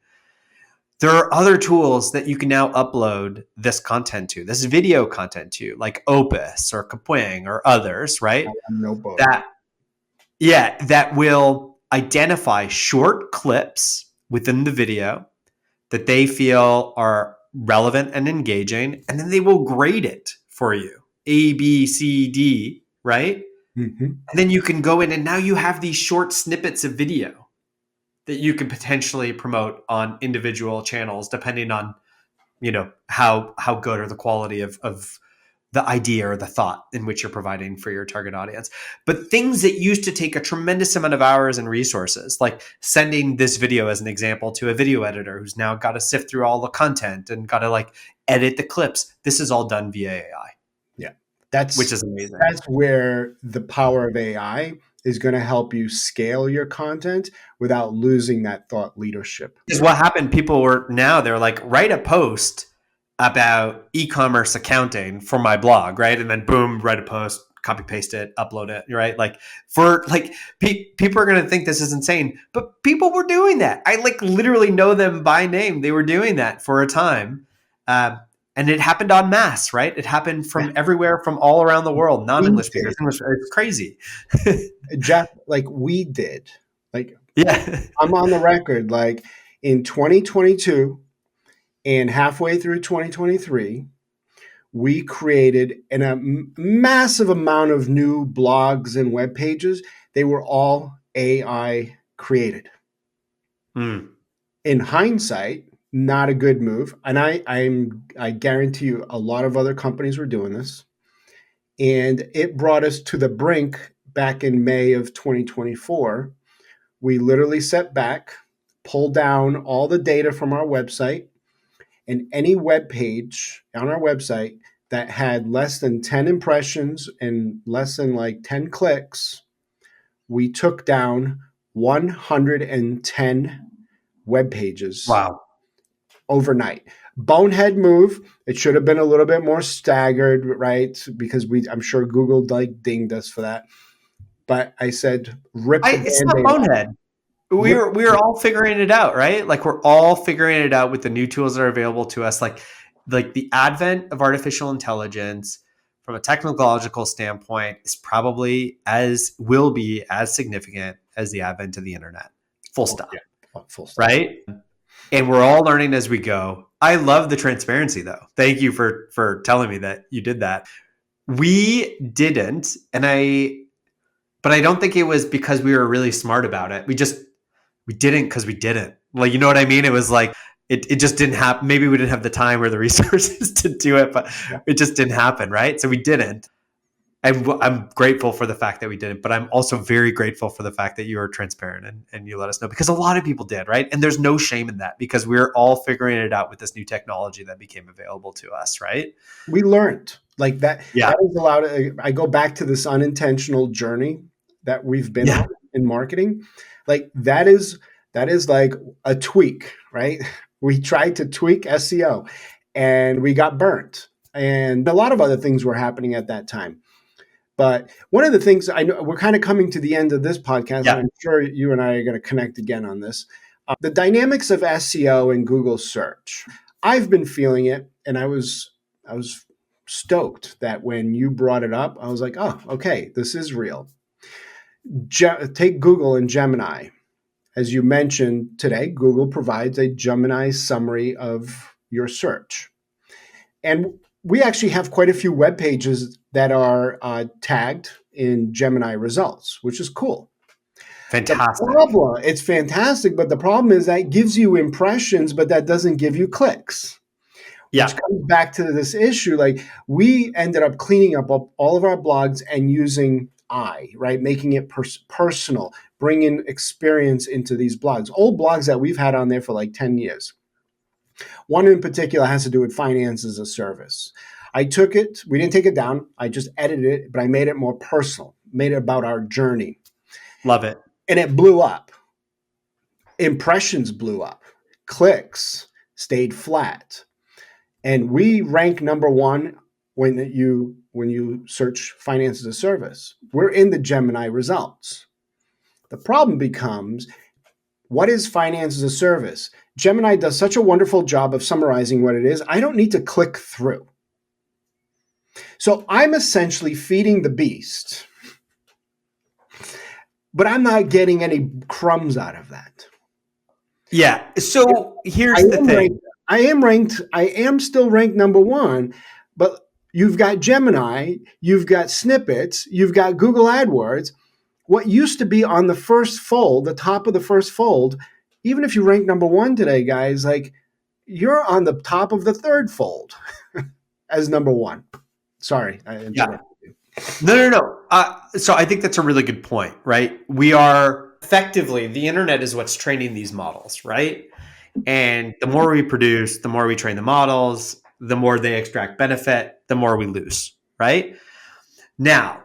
There are other tools that you can now upload this content to, this video content to, like Opus or Kapwing or others, right? Notebook. That will identify short clips within the video that they feel are relevant and engaging, and then they will grade it for you. A, B, C, D, right? Mm-hmm. And then you can go in and now you have these short snippets of video that you can potentially promote on individual channels, depending on, how good or the quality of the idea or the thought in which you're providing for your target audience. But things that used to take a tremendous amount of hours and resources, like sending this video as an example to a video editor who's now got to sift through all the content and got to edit the clips. This is all done via AI. Yeah. Which is amazing. That's where the power of AI is going to help you scale your content without losing that thought leadership. Because what happened, they're like, write a post about e-commerce accounting for my blog, right? And then boom, write a post, copy paste it, upload it, right? People are going to think this is insane, but people were doing that. I literally know them by name. They were doing that for a time. And it happened en masse, right? It happened from everywhere, from all around the world, non-English speakers. It's crazy. Jeff, we did. Yeah. I'm on the record, in 2022 and halfway through 2023, we created a massive amount of new blogs and web pages. They were all AI created. In hindsight, not a good move. And I guarantee you a lot of other companies were doing this. And it brought us to the brink back in May of 2024. We literally sat back, pulled down all the data from our website, and any web page on our website that had less than 10 impressions and less than 10 clicks, we took down 110 web pages. Wow. Overnight. Bonehead move. It should have been a little bit more staggered, right? Because I'm sure Google dinged us for that. But I said, it's not bonehead. We're all figuring it out, right? We're all figuring it out with the new tools that are available to us. Like the advent of artificial intelligence from a technological standpoint will be as significant as the advent of the internet. Full stop. Yeah. Full stop. Right? And we're all learning as we go. I love the transparency though. Thank you for telling me that you did that. We didn't, but I don't think it was because we were really smart about it. We didn't because we didn't. You know what I mean? It was it just didn't happen. Maybe we didn't have the time or the resources to do it, but it just didn't happen, right? So we didn't. And I'm grateful for the fact that we didn't, but I'm also very grateful for the fact that you were transparent and you let us know, because a lot of people did, right? And there's no shame in that, because we're all figuring it out with this new technology that became available to us, right? We learned like that. Yeah. That is allowed. I go back to this unintentional journey that we've been Yeah. on in marketing. Like that is like a tweak, right? We tried to tweak SEO and we got burnt. And a lot of other things were happening at that time. But one of the things I know, we're kind of coming to the end of this podcast, and Yeah. I'm sure you and I are going to connect again on this. The dynamics of SEO and Google search. I've been feeling it, and I was stoked that when you brought it up, I was like, oh, okay, this is real. Take Google and Gemini. As you mentioned today, Google provides a Gemini summary of your search. And we actually have quite a few web pages that are tagged in Gemini results, which is cool. Fantastic. It's fantastic, but the problem is that it gives you impressions, but that doesn't give you clicks. Which comes back to this issue. Like we ended up cleaning up all of our blogs and using right? Making it personal, bringing experience into these blogs. Old blogs that we've had on there for like 10 years. One in particular has to do with finance as a service. I took it, we didn't take it down. I just edited it, but I made it more personal, made it about our journey. Love it. And it blew up. Impressions blew up. Clicks stayed flat. And we rank number one when you search finance as a service. We're in the Gemini results. The problem becomes, what is finance as a service? Gemini does such a wonderful job of summarizing what it is. I don't need to click through. So I'm essentially feeding the beast, but I'm not getting any crumbs out of that. Yeah. So here's the thing. I am still ranked number one, but you've got Gemini, you've got snippets, you've got Google AdWords. What used to be on the first fold, the top of the first fold, even if you rank number one today, guys, like you're on the top of the third fold as number one. Sorry, I interrupted you. No. So I think that's a really good point, right? We are effectively, the internet is what's training these models, right? And the more we produce, the more we train the models, the more they extract benefit, the more we lose, right? Now,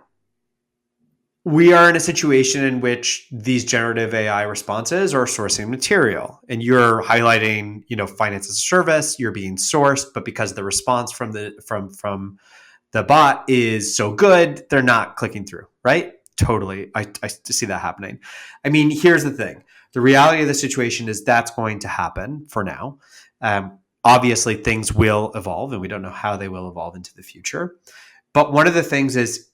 we are in a situation in which these generative AI responses are sourcing material, and you're highlighting, finance as a service, you're being sourced, but because the response from the bot is so good, they're not clicking through, right? Totally. I see that happening. I mean, here's the thing. The reality of the situation is that's going to happen for now. Obviously, things will evolve, and we don't know how they will evolve into the future. But one of the things is,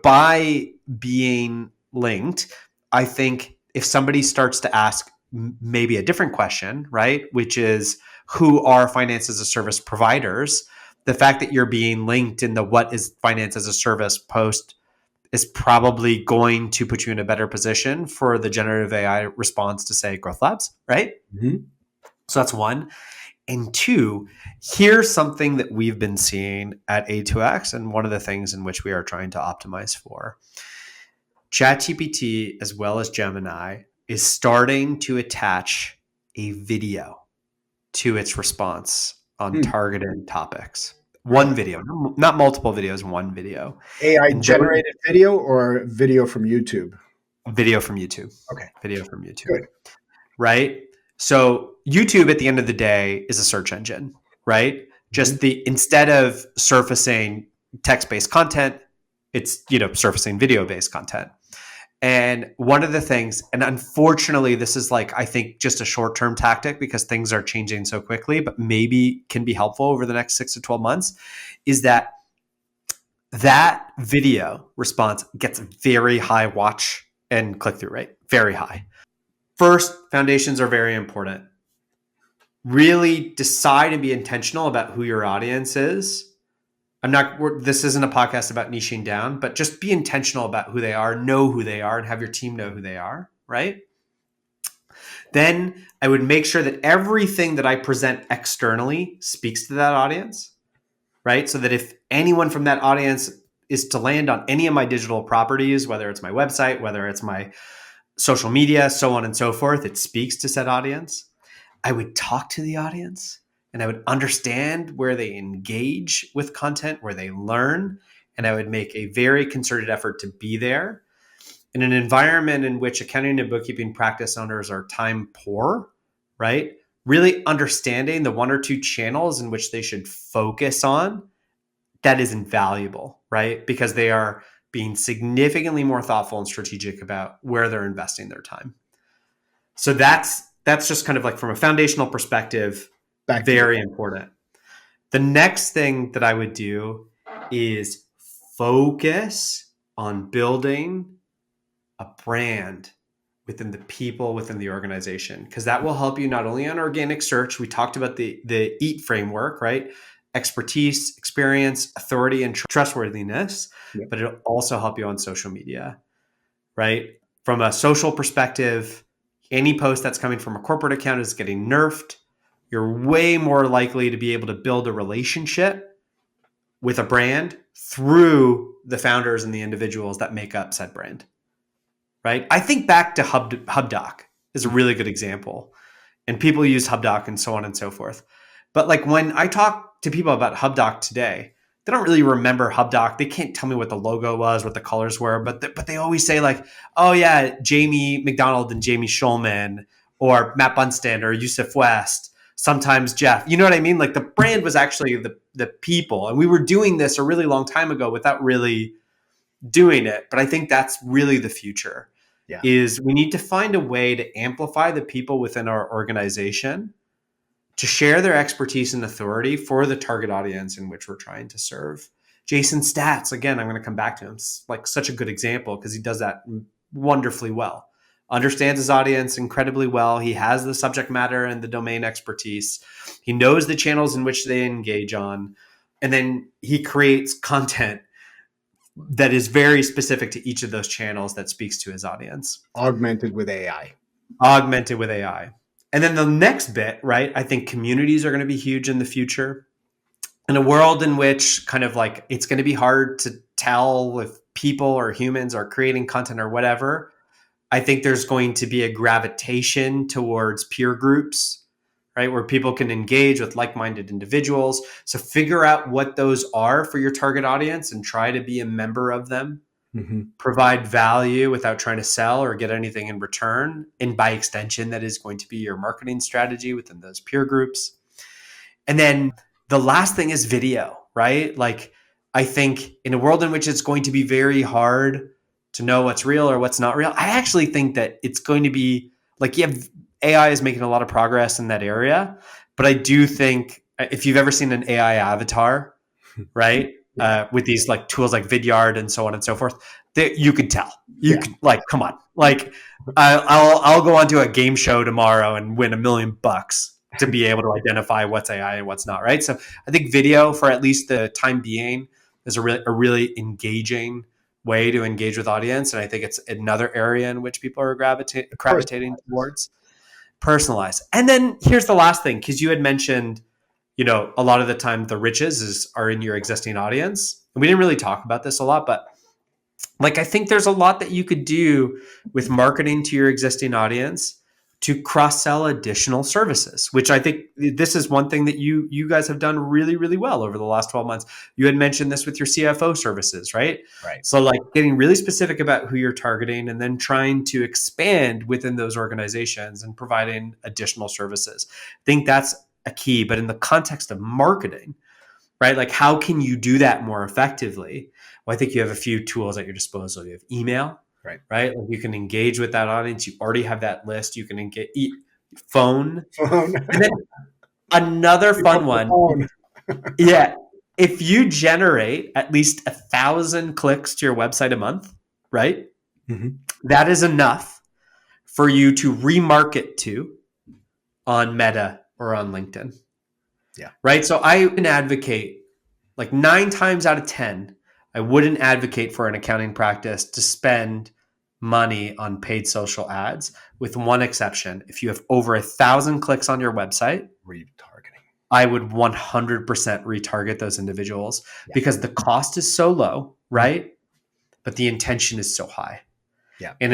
by being linked, I think if somebody starts to ask maybe a different question, right, which is who are finance as a service providers, the fact that you're being linked in the what is finance as a service post is probably going to put you in a better position for the generative AI response to say GrowthLabs, right? Mm-hmm. So that's one. And two, here's something that we've been seeing at A2X, and one of the things in which we are trying to optimize for. ChatGPT, as well as Gemini, is starting to attach a video to its response on targeted topics. One video, not multiple videos, one video. AI generated video or video from YouTube? Video from YouTube. Okay. Video from YouTube. Good. Right? So YouTube at the end of the day is a search engine, right? Just instead of surfacing text-based content, it's, surfacing video-based content. And one of the things, and unfortunately, this is I think just a short-term tactic because things are changing so quickly, but maybe can be helpful over the next 6 to 12 months, is that video response gets very high watch and click-through rate, very high. First, foundations are very important. Really decide and be intentional about who your audience is. This isn't a podcast about niching down, but just be intentional about who they are, know who they are, and have your team know who they are, right? Then I would make sure that everything that I present externally speaks to that audience, right? So that if anyone from that audience is to land on any of my digital properties, whether it's my website, whether it's my social media, so on and so forth, it speaks to said audience. I would talk to the audience and I would understand where they engage with content, where they learn, and I would make a very concerted effort to be there. In an environment in which accounting and bookkeeping practice owners are time poor, right? Really understanding the one or two channels in which they should focus on, that is invaluable, right? Because they are being significantly more thoughtful and strategic about where they're investing their time. So that's just kind of like from a foundational perspective, very important. The next thing that I would do is focus on building a brand within the people within the organization, because that will help you not only on organic search. We talked about the EAT framework, right? Expertise, experience, authority, and trustworthiness, but it'll also help you on social media, right? From a social perspective, any post that's coming from a corporate account is getting nerfed. You're way more likely to be able to build a relationship with a brand through the founders and the individuals that make up said brand, right? I think back to HubDoc is a really good example, and people use HubDoc and so on and so forth. But like when I talk to people about HubDoc today, they don't really remember HubDoc. They can't tell me what the logo was, what the colors were, but they always say like, oh yeah, Jamie McDonald and Jamie Schulman, or Matt Bunstand or Yusuf West, sometimes Jeff. You know what I mean? Like the brand was actually the people. And we were doing this a really long time ago without really doing it. But I think that's really the future. Is we need to find a way to amplify the people within our organization to share their expertise and authority for the target audience in which we're trying to serve. Jason Statz, again, I'm going to come back to him. It's like such a good example because he does that wonderfully well. Understands his audience incredibly well. He has the subject matter and the domain expertise. He knows the channels in which they engage on. And then he creates content that is very specific to each of those channels that speaks to his audience. Augmented with AI. And then the next bit, right? I think communities are going to be huge in the future. In a world in which kind of like it's going to be hard to tell if people or humans are creating content or whatever, I think there's going to be a gravitation towards peer groups, right? Where people can engage with like-minded individuals. So figure out what those are for your target audience and try to be a member of them. Mm-hmm. Provide value without trying to sell or get anything in return. And by extension, that is going to be your marketing strategy within those peer groups. And then the last thing is video, right? Like I think in a world in which it's going to be very hard to know what's real or what's not real, I actually think that it's going to be like, AI is making a lot of progress in that area. But I do think if you've ever seen an AI avatar, right? With these like tools like Vidyard and so on and so forth, you could tell. You could like, come on, like I'll go onto a game show tomorrow and win $1 million to be able to identify what's AI and what's not, right? So I think video, for at least the time being, is a really engaging way to engage with audience, and I think it's another area in which people are gravitating towards. Personalized. And then here's the last thing, because you had mentioned, you know, a lot of the time the riches are in your existing audience. And we didn't really talk about this a lot, but like, I think there's a lot that you could do with marketing to your existing audience to cross-sell additional services, which I think this is one thing that you guys have done really, really well over the last 12 months. You had mentioned this with your CFO services, right? Right. So like getting really specific about who you're targeting and then trying to expand within those organizations and providing additional services. I think that's a key, but in the context of marketing, right? Like how can you do that more effectively? Well, I think you have a few tools at your disposal. You have email, right? Like you can engage with that audience. You already have that list. You can engage phone. And then another fun one. Yeah. If you generate at least 1,000 clicks to your website a month, right? Mm-hmm. That is enough for you to remarket to on Meta or on LinkedIn. Yeah. Right. So I would advocate like 9 times out of 10, I wouldn't advocate for an accounting practice to spend money on paid social ads, with one exception. If you have over 1,000 clicks on your website, Retargeting. I would 100% retarget those individuals Yeah. because the cost is so low, right? But the intention is so high. Yeah. And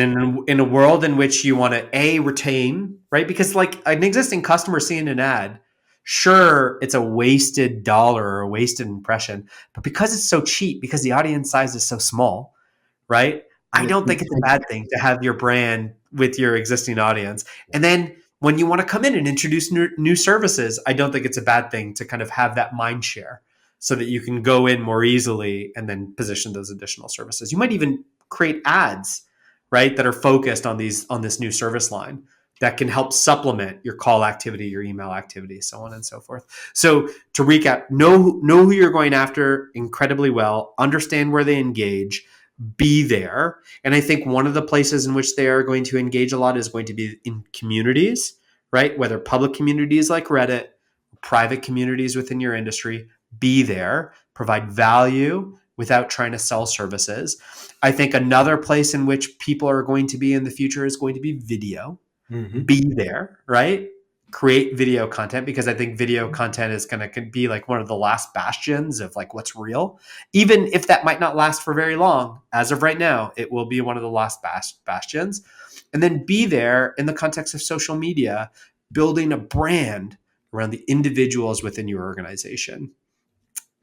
in a world in which you want to retain, right? Because like an existing customer seeing an ad, sure, it's a wasted dollar or a wasted impression, but because it's so cheap, because the audience size is so small, right? I don't think it's a bad thing to have your brand with your existing audience. And then when you want to come in and introduce new services, I don't think it's a bad thing to kind of have that mind share so that you can go in more easily and then position those additional services. You might even create ads, right, that are focused on this new service line that can help supplement your call activity, your email activity, so on and so forth. So to recap, know who you're going after incredibly well, understand where they engage, be there. And I think one of the places in which they are going to engage a lot is going to be in communities, right? Whether public communities like Reddit, private communities within your industry, be there, provide value without trying to sell services. I think another place in which people are going to be in the future is going to be video. Mm-hmm. Be there, right? Create video content, because I think video content is going to be like one of the last bastions of like what's real. Even if that might not last for very long, as of right now, it will be one of the last bastions. And then be there in the context of social media, building a brand around the individuals within your organization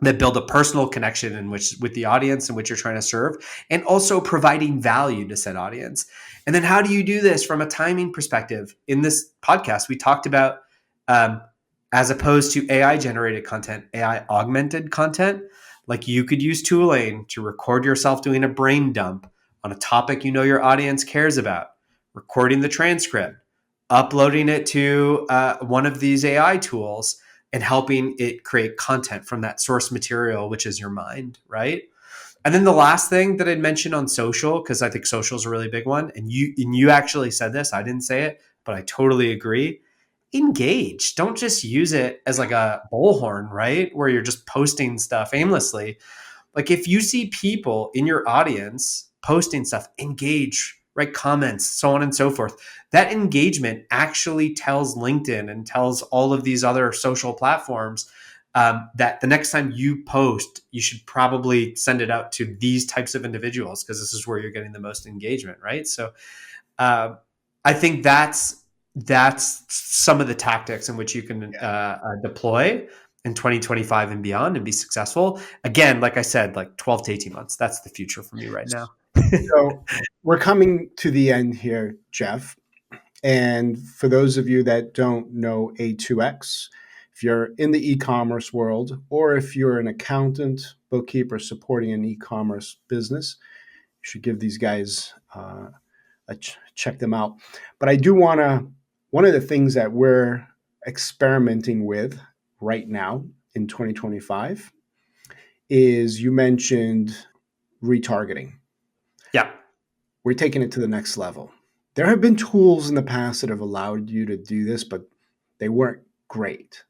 that build a personal connection with the audience in which you're trying to serve, and also providing value to said audience. And then how do you do this from a timing perspective? In this podcast, we talked about as opposed to AI generated content, AI augmented content. Like you could use tooling to record yourself doing a brain dump on a topic you know your audience cares about, recording the transcript, uploading it to one of these AI tools, and helping it create content from that source material, which is your mind, right? And then the last thing that I'd mention on social, because I think social is a really big one, and you actually said this, I didn't say it, but I totally agree. Engage. Don't just use it as like a bullhorn, right? Where you're just posting stuff aimlessly. Like if you see people in your audience posting stuff, engage, write comments, so on and so forth. That engagement actually tells LinkedIn and tells all of these other social platforms that the next time you post, you should probably send it out to these types of individuals, because this is where you're getting the most engagement, right? So I think that's some of the tactics in which you can deploy in 2025 and beyond and be successful. Again, like I said, like 12 to 18 months. That's the future for me right now. So we're coming to the end here, Jeff. And for those of you that don't know A2X, if you're in the e-commerce world, or if you're an accountant, bookkeeper supporting an e-commerce business, you should give these guys check them out. But I do want to, one of the things that we're experimenting with right now in 2025 is, you mentioned retargeting. Yeah. We're taking it to the next level. There have been tools in the past that have allowed you to do this, but they weren't great.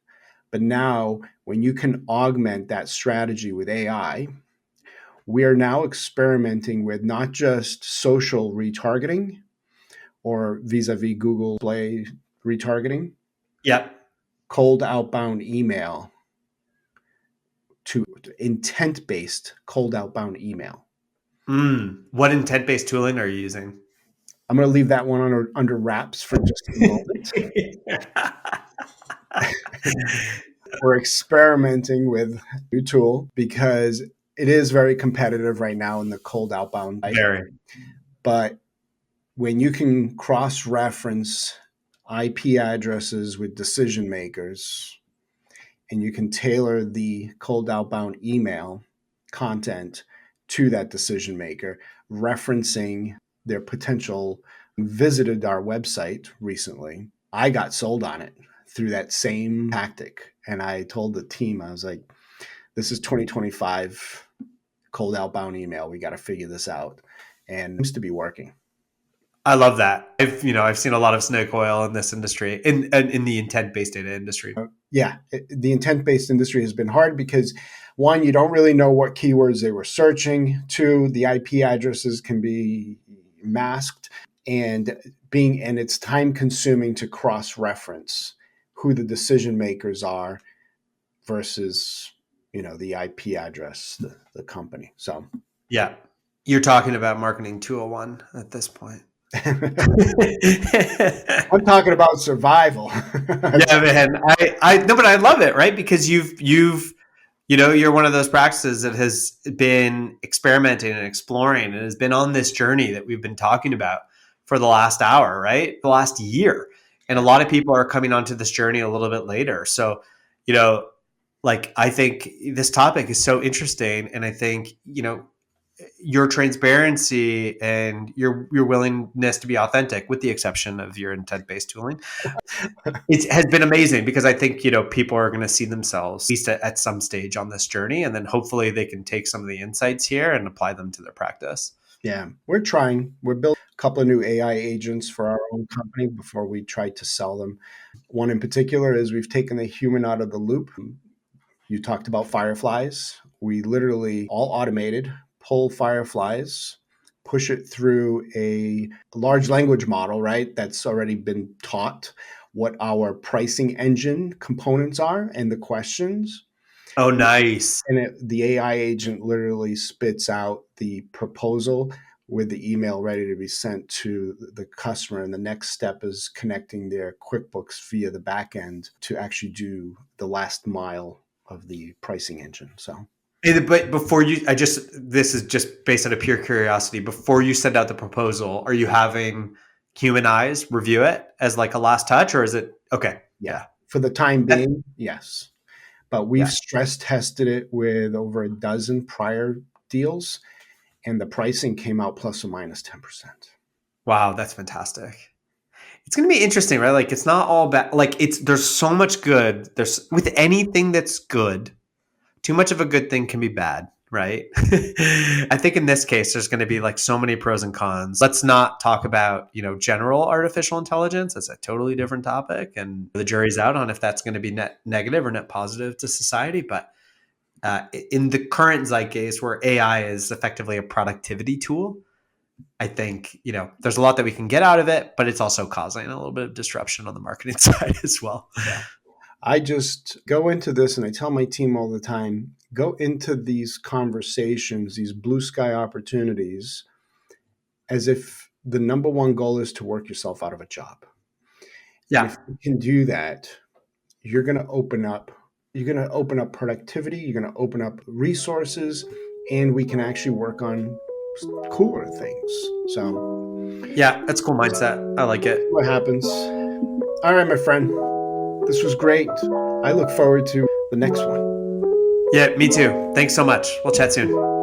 But now, when you can augment that strategy with AI, we are now experimenting with not just social retargeting or vis-a-vis Google Play retargeting, Yeah. cold outbound email to intent-based cold outbound email. What intent-based tooling are you using? I'm going to leave that one under wraps for just a moment. We're experimenting with a new tool because it is very competitive right now in the cold outbound. Very. But when you can cross-reference IP addresses with decision makers, and you can tailor the cold outbound email content to that decision maker, referencing their potential, visited our website recently. I got sold on it through that same tactic. And I told the team, I was like, this is 2025 cold outbound email. We got to figure this out. And it seems to be working. I love that. I've seen a lot of snake oil in this industry, in the intent-based data industry. The intent-based industry has been hard because, one, you don't really know what keywords they were searching. Two, the IP addresses can be masked, and it's time consuming to cross-reference who the decision makers are versus, the IP address, the company. So Yeah. You're talking about marketing 201 at this point. I'm talking about survival. Yeah, man. I no, but I love it, right? Because you're one of those practices that has been experimenting and exploring and has been on this journey that we've been talking about for the last hour, right? The last year. And a lot of people are coming onto this journey a little bit later. So, like I think this topic is so interesting. And I think, your transparency and your willingness to be authentic, with the exception of your intent-based tooling, it has been amazing, because I think, people are going to see themselves at least at some stage on this journey, and then hopefully they can take some of the insights here and apply them to their practice. Yeah, we're trying. We're building a couple of new AI agents for our own company before we try to sell them. One in particular is we've taken the human out of the loop. You talked about fireflies. We literally, all automated, pull fireflies, push it through a large language model, right? That's already been taught what our pricing engine components are and the questions. Oh, nice. And the AI agent literally spits out the proposal with the email ready to be sent to the customer. And the next step is connecting their QuickBooks via the back end to actually do the last mile of the pricing engine. So, But this is just based out of pure curiosity. Before you send out the proposal, are you having human eyes review it as like a last touch, or is it okay? yeah, for the time being, yes. But we've Yeah. stress tested it with over a dozen prior deals, and the pricing came out plus or minus 10%. Wow, that's fantastic. It's going to be interesting, right? Like, it's not all bad. Like, there's so much good. There's, with anything that's good, too much of a good thing can be bad, right? I think in this case, there's going to be like so many pros and cons. Let's not talk about, general artificial intelligence. That's a totally different topic, and the jury's out on if that's going to be net negative or net positive to society. But in the current zeitgeist, where AI is effectively a productivity tool, I think, there's a lot that we can get out of it, but it's also causing a little bit of disruption on the marketing side as well. Yeah. I just go into this, and I tell my team all the time, go into these conversations, these blue sky opportunities, as if the number one goal is to work yourself out of a job. Yeah. And if you can do that, you're going to open up productivity, you're going to open up resources, and we can actually work on cooler things. So yeah, that's a cool mindset. I like it. What happens? All right, my friend, this was great. I look forward to the next one. Yeah, me too. Thanks so much. We'll chat soon.